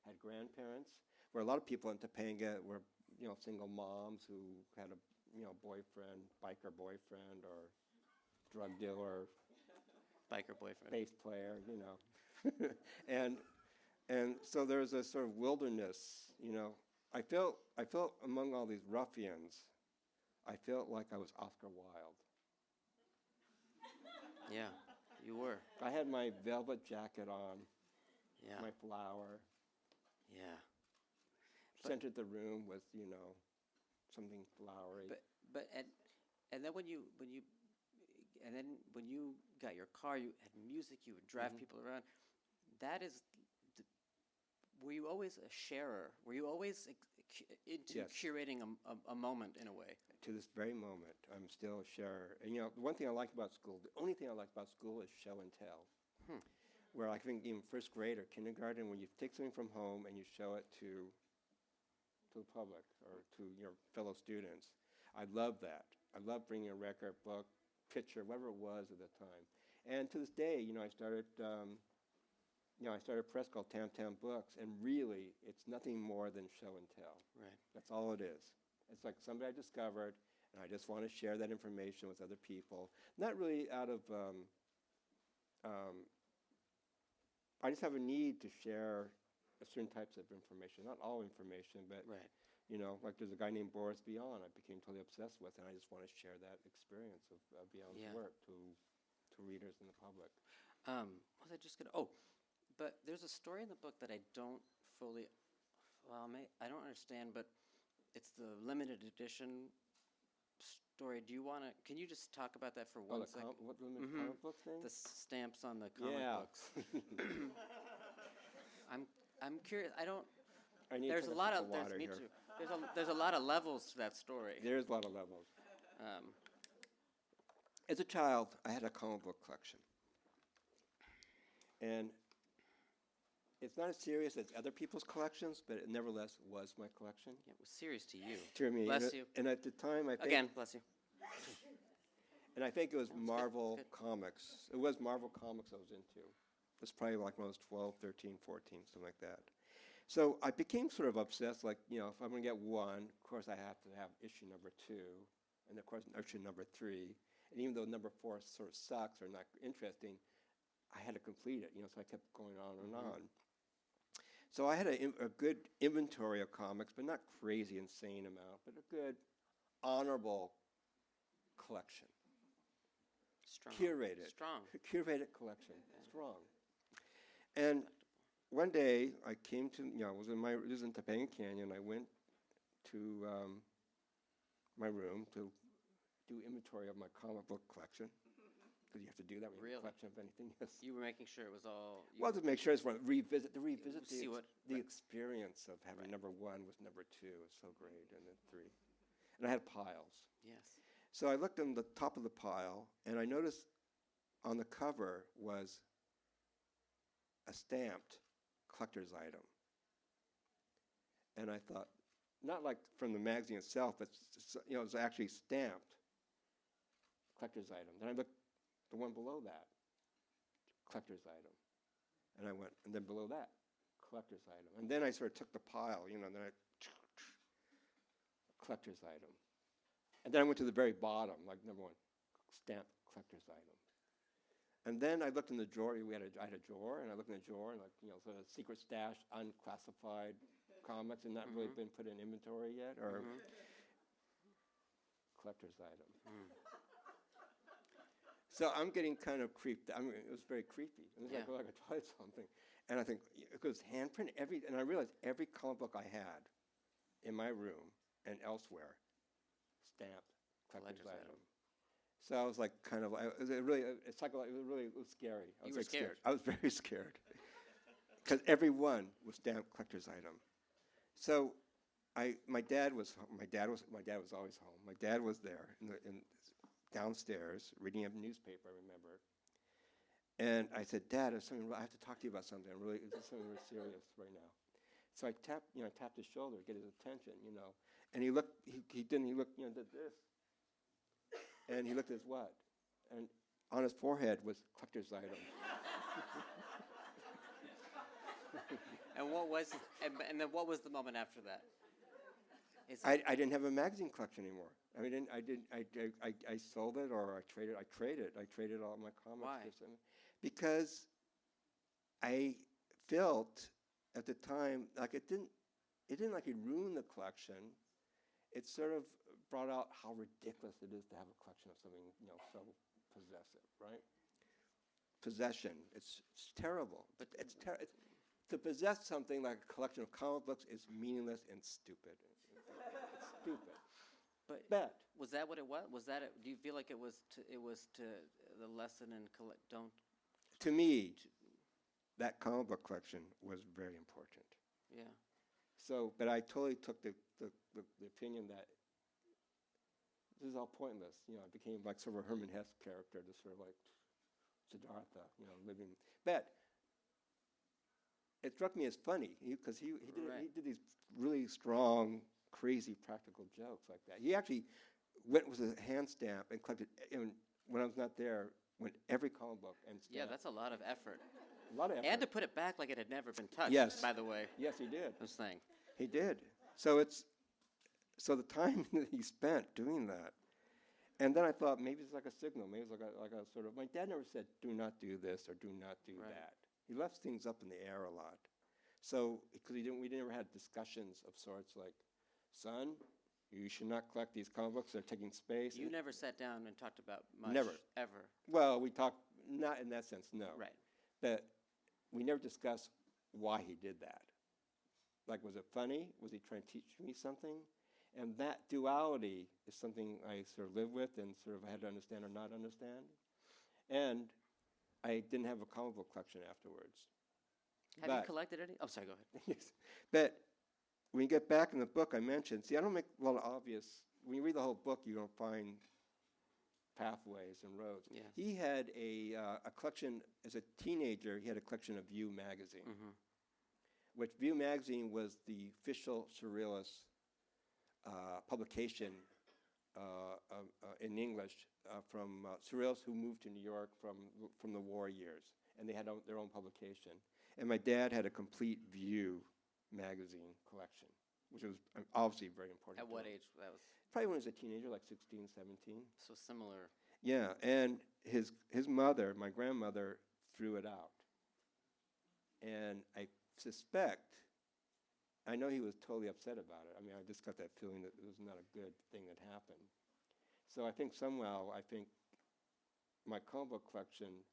Speaker 3: had grandparents. Where a lot of people in Topanga were, single moms who had a, boyfriend, biker boyfriend, or drug dealer,
Speaker 4: biker boyfriend.
Speaker 3: bass player, and so there's a sort of wilderness, I felt among all these ruffians, I felt like I was Oscar Wilde.
Speaker 4: Yeah, you were.
Speaker 3: I had my velvet jacket on,
Speaker 4: Yeah.
Speaker 3: my flower,
Speaker 4: Yeah.
Speaker 3: centered the room with, something flowery.
Speaker 4: But and then when you got your car, you had music. You would drive people around. That is. Were you always a sharer? Were you always into
Speaker 3: Yes.
Speaker 4: curating a moment in a way?
Speaker 3: To this very moment, I'm still a sharer. And the one thing I like about school, the only thing I like about school is show and tell. Where I think even first grade or kindergarten, when you take something from home and you show it to the public or to your fellow students, I love that. I love bringing a record, book, picture, whatever it was at the time. And to this day, I started a press called Tam Tam Books, and really, it's nothing more than show and tell.
Speaker 4: Right.
Speaker 3: That's all it is. It's like somebody I discovered, and I just want to share that information with other people. Not really out of, I just have a need to share certain types of information. Not all information, but,
Speaker 4: Right.
Speaker 3: like there's a guy named Boris Vian I became totally obsessed with, and I just want to share that experience of Vian's
Speaker 4: Yeah.
Speaker 3: work to readers and the public.
Speaker 4: Was I just gonna? Oh, but there's a story in the book that I don't fully. Well, I don't understand, but it's the limited edition story. Do you want to? Can you just talk about that for 1 second?
Speaker 3: What limited comic book thing?
Speaker 4: The stamps on the comic
Speaker 3: Yeah.
Speaker 4: books. I'm curious. I don't.
Speaker 3: I need
Speaker 4: There's
Speaker 3: to
Speaker 4: a
Speaker 3: take
Speaker 4: lot
Speaker 3: sip
Speaker 4: of.
Speaker 3: water
Speaker 4: Me
Speaker 3: here.
Speaker 4: too. There's a lot of levels to that story.
Speaker 3: There's a lot of levels.
Speaker 4: Um,
Speaker 3: As a child, I had a comic book collection. And it's not as serious as other people's collections, but it nevertheless was my collection.
Speaker 4: yeah, it was serious to you.
Speaker 3: To me.
Speaker 4: Bless
Speaker 3: and,
Speaker 4: you.
Speaker 3: And at the time, I think,
Speaker 4: Again, bless you.
Speaker 3: and I think it was
Speaker 4: That was good,
Speaker 3: Marvel
Speaker 4: good.
Speaker 3: Comics. It was Marvel Comics I was into. It was probably like when I was 12, 13, 14, something like that. So I became sort of obsessed, like, if I'm going to get one, of course I have to have issue number 2, and of course issue number 3. And even though number 4 sort of sucks or not interesting, I had to complete it, so I kept going on and on. So I had a good inventory of comics, but not crazy, insane amount, but a good, honorable collection.
Speaker 4: Strong.
Speaker 3: Curated.
Speaker 4: Strong.
Speaker 3: Curated collection. Strong. And one day I came to, it was in Topanga Canyon. I went to my room to do inventory of my comic book collection. Because you have to do that when you have a
Speaker 4: Really?
Speaker 3: collection of anything. Yes.
Speaker 4: You were making sure it was all.
Speaker 3: Well, to make sure it's revisit
Speaker 4: See what-
Speaker 3: the experience of having number 1 with number 2 is so great, and then 3. And I had piles.
Speaker 4: Yes.
Speaker 3: So I looked on the top of the pile, and I noticed on the cover was a stamped collector's item. And I thought, not like from the magazine itself, but it was actually stamped collector's item. Then I looked the one below that, collector's item. And I went, and then below that, collector's item. And then I sort of took the pile, then I, collector's item. And then I went to the very bottom, like number 1, stamped collector's item. And then I looked in the drawer. I had a drawer, and I looked in the drawer, and sort of secret stash, unclassified comics, and not really been put in inventory yet, or collector's item. So I'm getting kind of creeped. I mean, it was very creepy. It was like I tried something, and I think it was handprint and I realized every comic book I had in my room and elsewhere stamped collector's item. So I was like, kind of, it was scary.
Speaker 4: You were scared.
Speaker 3: I was very scared because every one was stamped collector's item. So my dad was always home. My dad was there in downstairs reading a newspaper, I remember. And I said, Dad, I have to talk to you about something. This is something really serious right now. So I tapped his shoulder to get his attention, And he looked, he did this. And he looked at his what? And on his forehead was collector's item.
Speaker 4: And then what was the moment after that?
Speaker 3: I didn't have a magazine collection anymore. I sold it or I traded. I traded all my comics.
Speaker 4: Why?
Speaker 3: Because I felt at the time like it didn't like it ruin the collection. It sort of brought out how ridiculous it is to have a collection of something so possessive, right? Possession. It's terrible. But to possess something like a collection of comic books is meaningless and stupid. It's stupid.
Speaker 4: But was that what it was? Do you feel like it was to the lesson in don't?
Speaker 3: To me, that comic book collection was very important.
Speaker 4: Yeah.
Speaker 3: So, but I totally took the opinion that this is all pointless. I became like sort of a Herman Hesse character, just sort of like Siddhartha, living. But it struck me as funny because he did these really strong, crazy practical jokes like that. He actually went with a hand stamp and collected. When I was not there, went every comic book and stamped.
Speaker 4: Yeah, that's a lot of effort.
Speaker 3: A lot of effort.
Speaker 4: And to put it back like it had never been touched.
Speaker 3: Yes.
Speaker 4: By the way.
Speaker 3: Yes, he did.
Speaker 4: This thing.
Speaker 3: He did. So the time that he spent doing that, and then I thought maybe it's like a signal. Maybe it's like a sort of. My dad never said, "Do not do this" or "Do not do that." He left things up in the air a lot. So because we never had discussions of sorts like, "Son, you should not collect these comic books. They're taking space."
Speaker 4: You never sat down and talked about much.
Speaker 3: Never.
Speaker 4: Ever.
Speaker 3: Well, we talked not in that sense, no.
Speaker 4: Right.
Speaker 3: But we never discussed why he did that. Like, was it funny? Was he trying to teach me something? And that duality is something I sort of live with and sort of had to understand or not understand. And I didn't have a comic book collection afterwards.
Speaker 4: Have you collected any? Oh, sorry, go ahead.
Speaker 3: Yes. But when you get back in the book I mentioned, I don't make a lot of obvious, when you read the whole book, you don't find pathways and roads.
Speaker 4: Yeah.
Speaker 3: He had a collection, as a teenager, he had a collection of View magazine, which View magazine was the official surrealist publication in English from surrealists who moved to New York from the war years, and they had their own publication. And my dad had a complete View magazine collection, which was obviously very important.
Speaker 4: At what age? That was
Speaker 3: probably when he was a teenager, like 16, 17.
Speaker 4: so similar.
Speaker 3: Yeah, and his mother, my grandmother, threw it out. And I suspect, I know he was totally upset about it. I mean, I just got that feeling that it was not a good thing that happened. So I think somehow, my comic book collection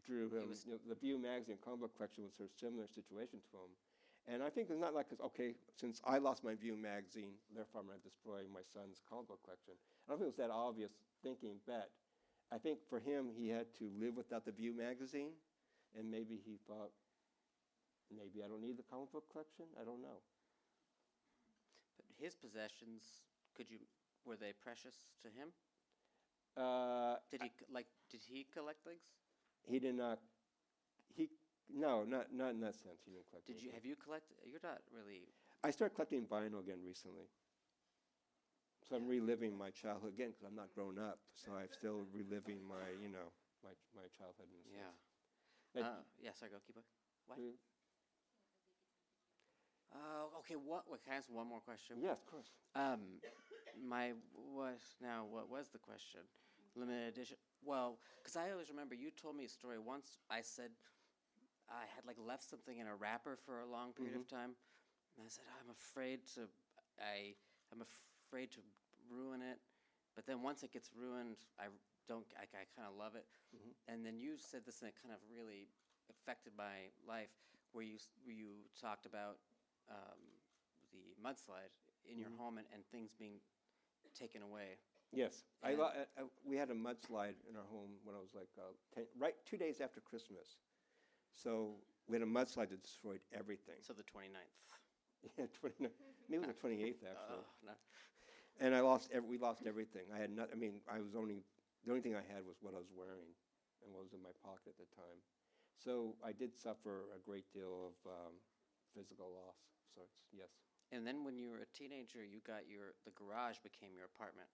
Speaker 3: drew him. The View magazine comic book collection was sort of similar situation to him. And I think it's not like, since I lost my View magazine, therefore I'm going to destroy my son's comic book collection. I don't think it was that obvious thinking, but I think for him, he had to live without the View magazine, and maybe he thought, maybe I don't need the comic book collection. I don't know.
Speaker 4: But his possessions, were they precious to him? Did he collect things?
Speaker 3: He did not. No, not in that sense. He didn't collect.
Speaker 4: Have you collected? You're not really.
Speaker 3: I started collecting vinyl again recently. So I'm reliving my childhood again because I'm not grown up. So I'm still reliving my childhood.
Speaker 4: Yeah. Yes, I go. Keep it. What? Okay. What? Can I ask one more question?
Speaker 3: Yes, of course.
Speaker 4: What was the question? Limited edition. Well, because I always remember you told me a story once. I said I had like left something in a wrapper for a long period of time, and I said I'm afraid to. I'm afraid to ruin it, but then once it gets ruined, I don't. I kind of love it. And then you said this, and it kind of really affected my life, where you talked about the mudslide in your home and things being taken away.
Speaker 3: Yes,
Speaker 4: And-
Speaker 3: we had a mudslide in our home when I was like 2 days after Christmas. So we had a mudslide that destroyed everything.
Speaker 4: So the 29th.
Speaker 3: Yeah, 29, maybe it was the 28th actually.
Speaker 4: No.
Speaker 3: And we lost everything. I had not. I mean, the only thing I had was what I was wearing, and what was in my pocket at the time. So I did suffer a great deal of physical loss of sorts. Yes.
Speaker 4: And then when you were a teenager, the garage became your apartment.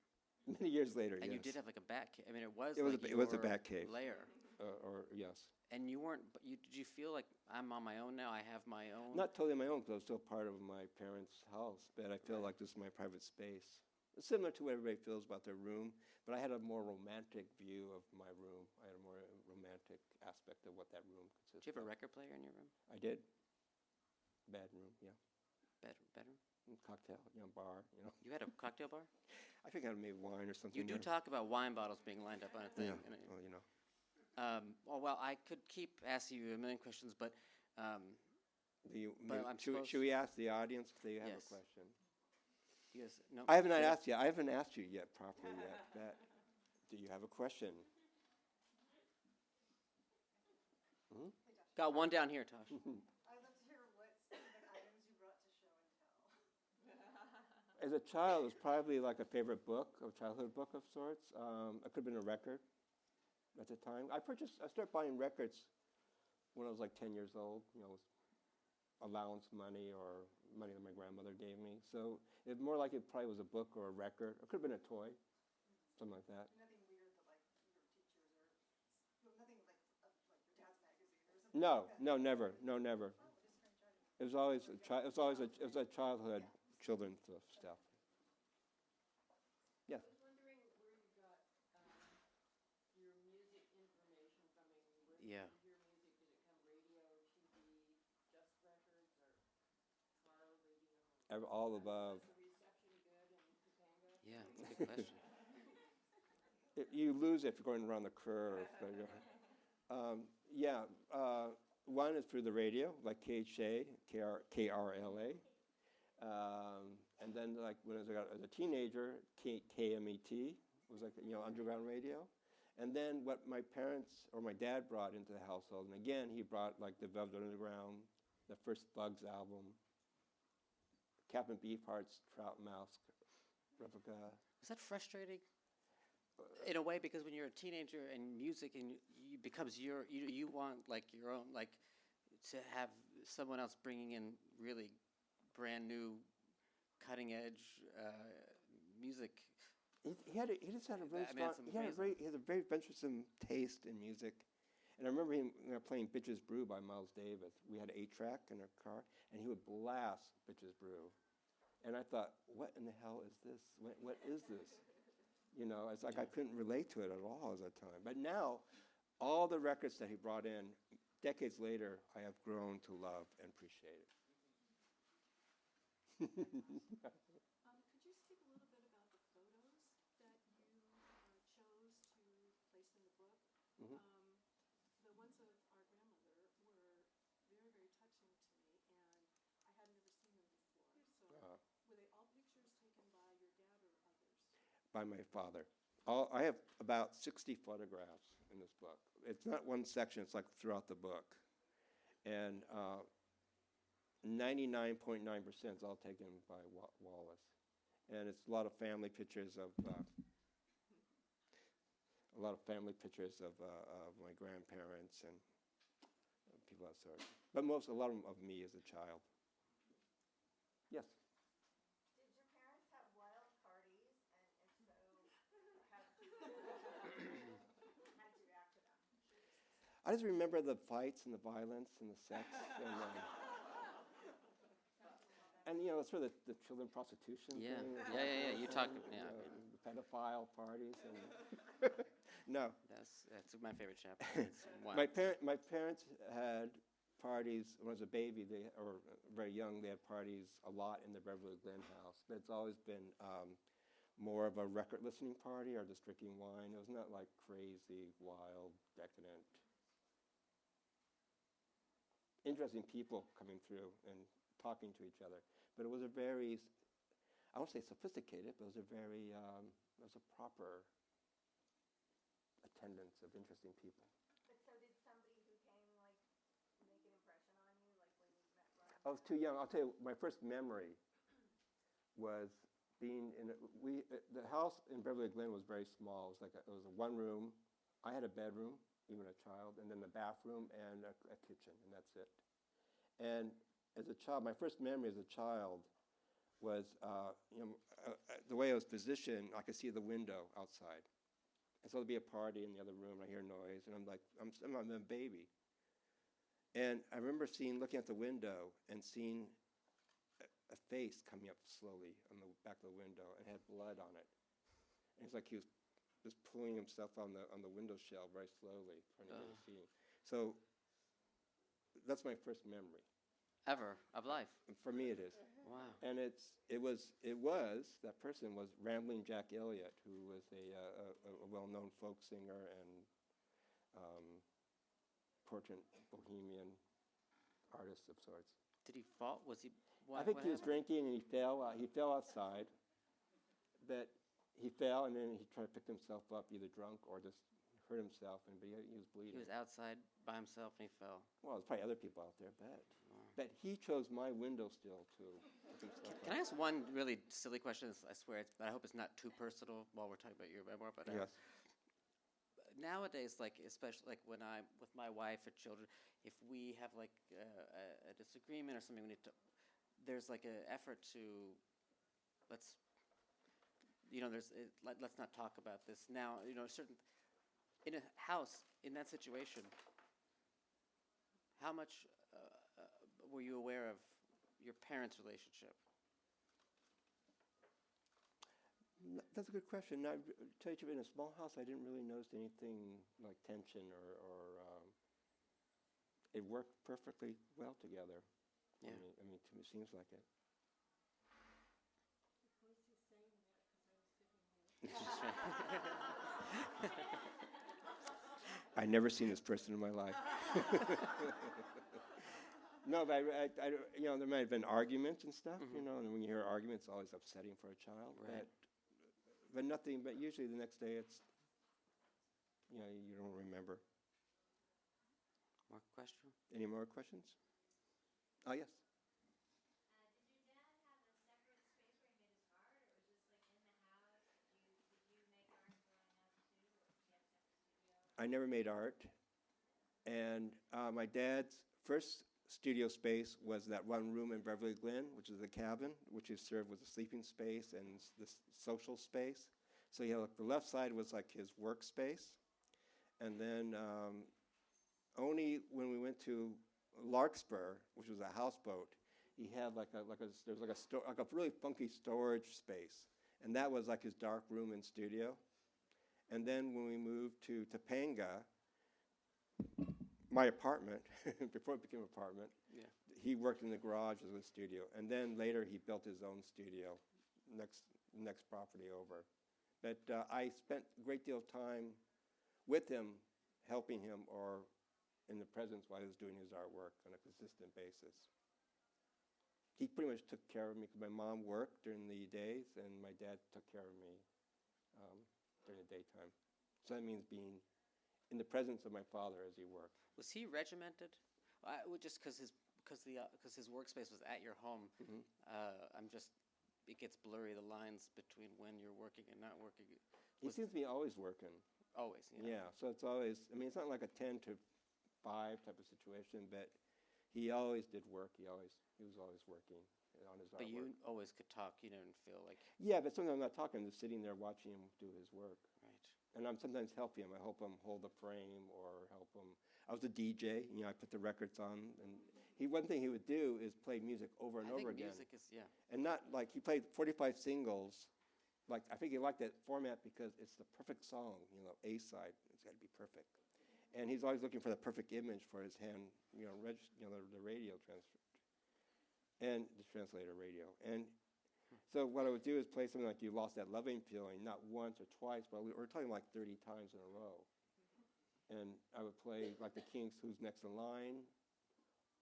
Speaker 3: Many years later,
Speaker 4: And
Speaker 3: yes.
Speaker 4: you did have like a bat cave. I mean, it was
Speaker 3: It was
Speaker 4: like
Speaker 3: it was a
Speaker 4: your
Speaker 3: bat cave.
Speaker 4: lair.
Speaker 3: Or yes.
Speaker 4: And you weren't. But did you feel like I'm on my own now? I have my own.
Speaker 3: Not totally my own, because I was still part of my parents' house, but I feel like this is my private space. It's similar to what everybody feels about their room, but I had a more romantic view of my room. I had a more romantic aspect of what that room consists
Speaker 4: Did you have a
Speaker 3: of.
Speaker 4: record player in your room?
Speaker 3: I did. Bad room, yeah.
Speaker 4: Bedroom?
Speaker 3: Cocktail, bar,
Speaker 4: You had a cocktail bar?
Speaker 3: I think I made wine or something.
Speaker 4: You do
Speaker 3: there.
Speaker 4: talk about wine bottles being lined up on a thing.
Speaker 3: Yeah,
Speaker 4: And
Speaker 3: well,
Speaker 4: well, I could keep asking you a million questions, but But I'm
Speaker 3: should we ask the audience if they have
Speaker 4: Yes.
Speaker 3: a question?
Speaker 4: you guys, no.
Speaker 3: I haven't asked you. I haven't asked you yet properly yet. Do you have a question?
Speaker 4: Got one down here, Tosh.
Speaker 5: I'd love to hear what specific items you brought to show and tell.
Speaker 3: As a child, it was probably like a favorite book, a childhood book of sorts. It could have been a record at the time. I started buying records when I was like 10 years old, allowance money or money that my grandmother gave me. So it more like it probably was a book or a record. It could have been a toy, something like that.
Speaker 5: Nothing weird that like your teachers or nothing like your dad's magazine or something.
Speaker 3: No,
Speaker 5: like that.
Speaker 3: no, never, no, never.
Speaker 5: Oh, just strange items.
Speaker 3: It was always a childhood, children's stuff. Yes.
Speaker 6: I was wondering where you got your music information from. Where
Speaker 4: Yeah.
Speaker 6: did you hear music? Did it come radio, TV, just records, or car, radio?
Speaker 3: All above.
Speaker 6: Was the reception good in Topanga?
Speaker 4: Yeah, that's a good question.
Speaker 3: You lose it if you're going around the curve. One is through the radio, like KHA, KRLA. And then, like when I was as a teenager, KMET was like underground radio. And then what my parents or my dad brought into the household, and again he brought like the Velvet Underground, the first Bugs album, Captain Beefheart's Trout Mouse replica.
Speaker 4: Was that frustrating? In a way, because when you're a teenager and music and you becomes you want like your own, like to have someone else bringing in really brand new, cutting edge music.
Speaker 3: He just had a very
Speaker 4: I mean,
Speaker 3: strong.
Speaker 4: it's
Speaker 3: He had a very venturesome taste in music, and I remember him playing "Bitches Brew" by Miles Davis. We had an 8-track in our car, and he would blast "Bitches Brew," and I thought, "What in the hell is this? What is this?" It's like I couldn't relate to it at all at that time. But now, all the records that he brought in, decades later, I have grown to love and appreciate it.
Speaker 6: Could you speak a little bit about the photos that you chose to place in the book?
Speaker 3: Mhm.
Speaker 6: The ones of our grandmother were very, very touching to me, and I had never seen them before. So were they all pictures taken by your dad or others?
Speaker 3: By my father. I have about 60 photographs in this book. It's not one section, it's like throughout the book. And 99.9% is all taken by Wallace. And it's a lot of family pictures of my grandparents and people of that sort. But a lot of them of me as a child. Yes?
Speaker 5: Did your parents have wild parties? And if so, how did you react to them?
Speaker 3: I just remember the fights and the violence and the sex and sort of the children prostitution
Speaker 4: Yeah,
Speaker 3: thing.
Speaker 4: yeah. You talked, yeah.
Speaker 3: The pedophile parties and No.
Speaker 4: That's my favorite chapter. It's wild.
Speaker 3: My parents had parties when I was a baby. Or very young. They had parties a lot in the Beverly Glen house. But it's always been more of a record listening party or just drinking wine. It was not like crazy, wild, decadent, interesting people coming through and talking to each other. But it was a very, I won't say sophisticated, but it was a very, it was a proper attendance of interesting people.
Speaker 5: But so did somebody who came, like, make an impression on you, like when you met Ron?
Speaker 3: I was too young. I'll tell you, my first memory was being in the house in Beverly Glen was very small. It was it was a one room. I had a bedroom, even a child, and then the bathroom and a kitchen, and that's it. And as a child, my first memory as a child was, the way I was positioned, I could see the window outside. And so there'd be a party in the other room, and I hear noise, and I'm like, I'm a baby. And I remember looking at the window and seeing a face coming up slowly on the back of the window and had blood on it. And it's like he was just pulling himself on the window sill very slowly, trying to get a scene. So that's my first memory.
Speaker 4: Ever of life.
Speaker 3: For me, it is.
Speaker 4: Wow.
Speaker 3: And that person was Rambling Jack Elliott, who was a well-known folk singer and portrait bohemian artist of sorts.
Speaker 4: Did he fall? Was he?
Speaker 3: I think he was drinking and he fell. He fell outside. But he fell and then he tried to pick himself up, either drunk or just hurt himself, but he was bleeding.
Speaker 4: He was outside by himself and he fell.
Speaker 3: Well, there's probably other people out there, but he chose my windowsill to pick himself
Speaker 4: Can
Speaker 3: up.
Speaker 4: I ask one really silly question? I swear, I hope it's not too personal while we're talking about your memoir. But
Speaker 3: Yes.
Speaker 4: Nowadays, like especially like when I'm with my wife or children, if we have like a disagreement or something, there's like an effort to let's not talk about this now. In a house in that situation, how much were you aware of your parents' relationship?
Speaker 3: That's a good question. Now, to tell you the truth, in a small house, I didn't really notice anything like tension or it worked perfectly well together.
Speaker 4: Yeah.
Speaker 3: I mean, to me, it seems like it.
Speaker 6: Was he saying that because I was sitting here?
Speaker 3: I never seen this person in my life. No, but there might have been arguments and stuff, and when you hear arguments, it's always upsetting for a child.
Speaker 4: Right.
Speaker 3: But nothing. But usually the next day, it's you don't remember.
Speaker 4: More question?
Speaker 3: Any more questions? Oh yes.
Speaker 5: Did your dad have a separate space where he made his art, or was this like in the house? Did you make art growing up too, or did he have a separate studio?
Speaker 3: I never made art, and my dad's first studio space was that one room in Beverly Glen, which is a cabin, which is served with a sleeping space and this social space. So the left side was like his workspace, and then only when we went to Larkspur, which was a houseboat, he had there was a really funky storage space, and that was like his dark room and studio. And then when we moved to Topanga, my apartment, before it became an apartment,
Speaker 4: Yeah.
Speaker 3: he worked in the garage as a studio. And then later he built his own studio next property over. But I spent a great deal of time with him, helping him, or in the presence while he was doing his artwork on a consistent basis. He pretty much took care of me because my mom worked during the days and my dad took care of me during the daytime. So that means being in the presence of my father as he worked.
Speaker 4: Was he regimented? Just because his workspace was at your home, it gets blurry, the lines between when you're working and not working.
Speaker 3: He seems to be always working.
Speaker 4: Always,
Speaker 3: Yeah, so it's always, it's not like a 10 to 5 type of situation, but he always did work. He was always working on his artwork.
Speaker 4: But you always could talk. You didn't feel like...
Speaker 3: Yeah, but sometimes I'm not talking. I'm just sitting there watching him do his work.
Speaker 4: Right.
Speaker 3: And I'm sometimes helping him. I help him hold the frame or help him. I was a DJ. I put the records on. And one thing he would do is play music over and over again.
Speaker 4: Music is, yeah.
Speaker 3: And not like he played 45 singles, I think he liked that format because it's the perfect song, A side. It's got to be perfect. And he's always looking for the perfect image for his hand, the radio transfer, and the translator radio. And so what I would do is play something like You Lost That Loving Feeling, not once or twice, but we're talking like 30 times in a row. And I would play like the Kinks, Who's Next in Line,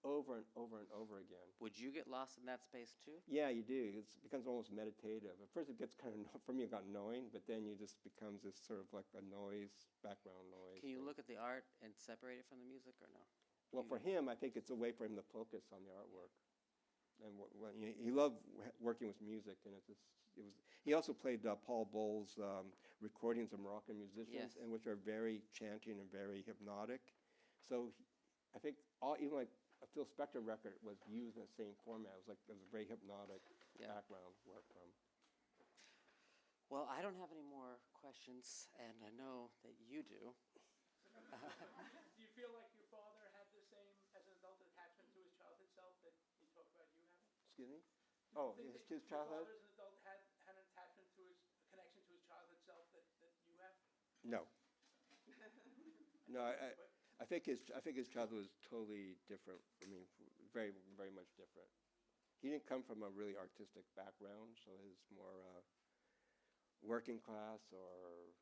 Speaker 3: over and over and over again.
Speaker 4: Would you get lost in that space too?
Speaker 3: Yeah, you do. It becomes almost meditative. At first it gets kind of, for me it got annoying, but then you just becomes this sort of like a noise, background noise.
Speaker 4: Can you look at the art and separate it from the music or no?
Speaker 3: Well, for him, I think it's a way for him to focus on the artwork. And he loved working with music, and he also played Paul Bowles' recordings of Moroccan musicians, and which are very chanting and very hypnotic. So I think even like a Phil Spector record was used in the same format. It was a very hypnotic background work from.
Speaker 4: Well, I don't have any more questions, and I know that you do.
Speaker 1: Do you feel like your father had the same, as an adult, attachment to his childhood self that you talk about you having?
Speaker 3: Excuse me? Oh, his childhood?
Speaker 1: Your father, as an adult, had an attachment to his, a connection to his childhood self that you have?
Speaker 3: No. No, I think his childhood was totally different. I mean, very, very much different. He didn't come from a really artistic background, so his more working class, or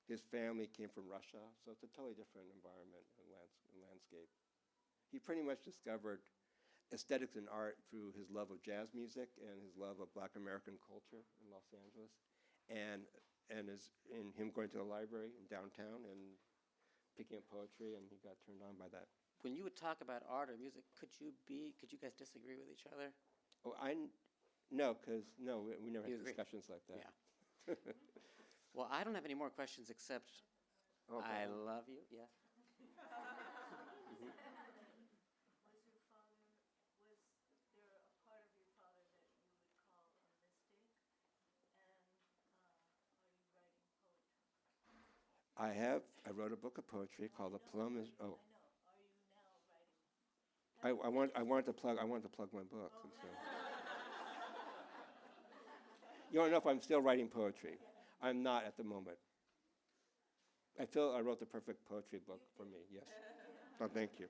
Speaker 3: his family came from Russia, so it's a totally different environment and landscape. He pretty much discovered aesthetics and art through his love of jazz music and his love of Black American culture in Los Angeles, and in him going to the library in downtown and picking up poetry, and he got turned on by that.
Speaker 4: When you would talk about art or music, could you guys disagree with each other?
Speaker 3: Oh, no, because we never had discussions like that.
Speaker 4: Yeah. Well, I don't have any more questions except I love you. Yeah.
Speaker 5: Was your father, was there a part of your father that you would call a mystic? And are you writing poetry?
Speaker 3: I wrote a book of poetry called The Plum Is. Oh.
Speaker 5: I know. Are you now writing?
Speaker 3: I wanted to plug my book.
Speaker 5: Oh.
Speaker 3: So. You want to know if I'm still writing poetry? I'm not at the moment. I feel I wrote the perfect poetry book for me. Yes. Oh, thank you.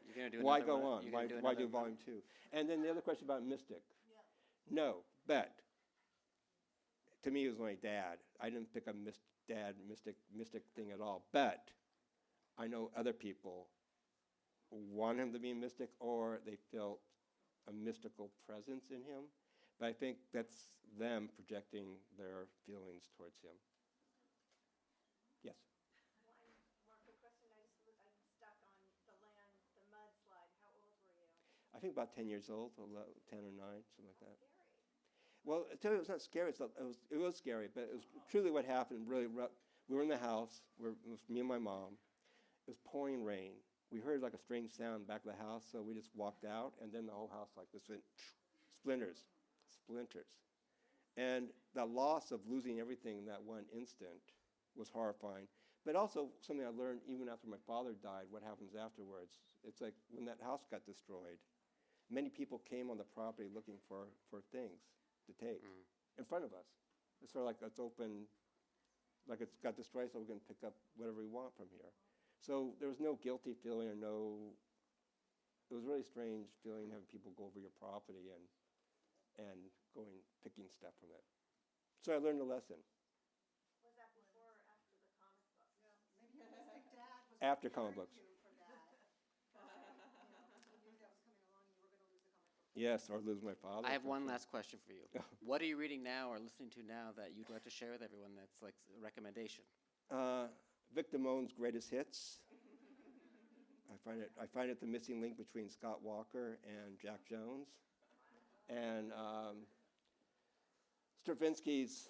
Speaker 4: You're gonna do
Speaker 3: Why
Speaker 4: another
Speaker 3: go
Speaker 4: one?
Speaker 3: on?
Speaker 4: You're gonna
Speaker 3: Why
Speaker 4: another
Speaker 3: do volume 2? And then the other question about mystic.
Speaker 5: Yeah.
Speaker 3: No, bet. To me, it was my dad. I didn't pick a mystic thing at all. But I know other people want him to be a mystic, or they felt a mystical presence in him. But I think that's them projecting their feelings towards him. Yes?
Speaker 5: One more quick question. I'm stuck on the mudslide. How old were you?
Speaker 3: I think about 10 years old, 10 or 9, something like that.
Speaker 5: Scary.
Speaker 3: Well, I tell you, it was not scary. It was scary, but it was truly what happened. Really, we were in the house. It was me and my mom. It was pouring rain. We heard like a strange sound back of the house, so we just walked out, and then the whole house like this went splinters. And the loss of losing everything in that one instant was horrifying. But also something I learned even after my father died, what happens afterwards. It's like when that house got destroyed, many people came on the property looking for things to take in front of us. It's sort of like it's open, like it's got destroyed, so we can pick up whatever we want from here. So there was no guilty feeling, it was a really strange feeling having people go over your property and picking stuff from it. So I learned a lesson.
Speaker 5: Was that before or after the comic book?
Speaker 6: Maybe your mystic dad was
Speaker 3: After comic books.
Speaker 6: preparing you for that. You knew that was coming along, you were going to lose the comic book.
Speaker 3: Yes, or lose my father.
Speaker 4: I have
Speaker 3: for
Speaker 4: one
Speaker 3: sure.
Speaker 4: last question for you. What are you reading now or listening to now that you'd like to share with everyone that's like a recommendation?
Speaker 3: Vic Damone's Greatest Hits. I find it the missing link between Scott Walker and Jack Jones. And Stravinsky's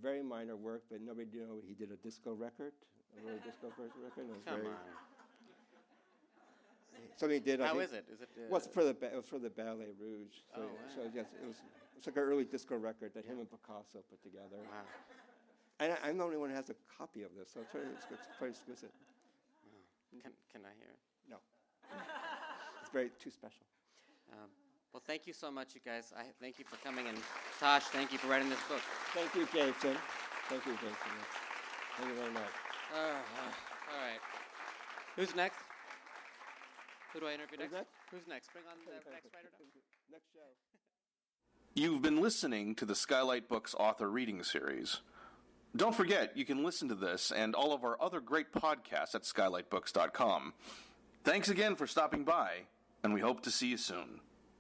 Speaker 3: very minor work, but nobody knew he did a disco record, a really disco record. It was
Speaker 4: Come
Speaker 3: very,
Speaker 4: on.
Speaker 3: Something he did.
Speaker 4: How
Speaker 3: think,
Speaker 4: is it? Is it?
Speaker 3: Well, it was for the Ballet Rouge. So,
Speaker 4: Oh, wow.
Speaker 3: so yes, it's like an early disco record that him and Picasso put together.
Speaker 4: Wow.
Speaker 3: And I'm the only one who has a copy of this, so it's quite exquisite.
Speaker 4: Can I hear it?
Speaker 3: No, it's very too special.
Speaker 4: Well, thank you so much, you guys. I thank you for coming, and Tosh, thank you for writing this book.
Speaker 3: Thank you, Jason. Thank you, Jason. Thank you very much.
Speaker 4: All right. Who's next? Who do I interview next?
Speaker 3: next?
Speaker 4: Who's next? Bring on the next writer down.
Speaker 3: Next show.
Speaker 1: You've been listening to the Skylight Books author reading series. Don't forget, you can listen to this and all of our other great podcasts at skylightbooks.com. Thanks again for stopping by, and we hope to see you soon.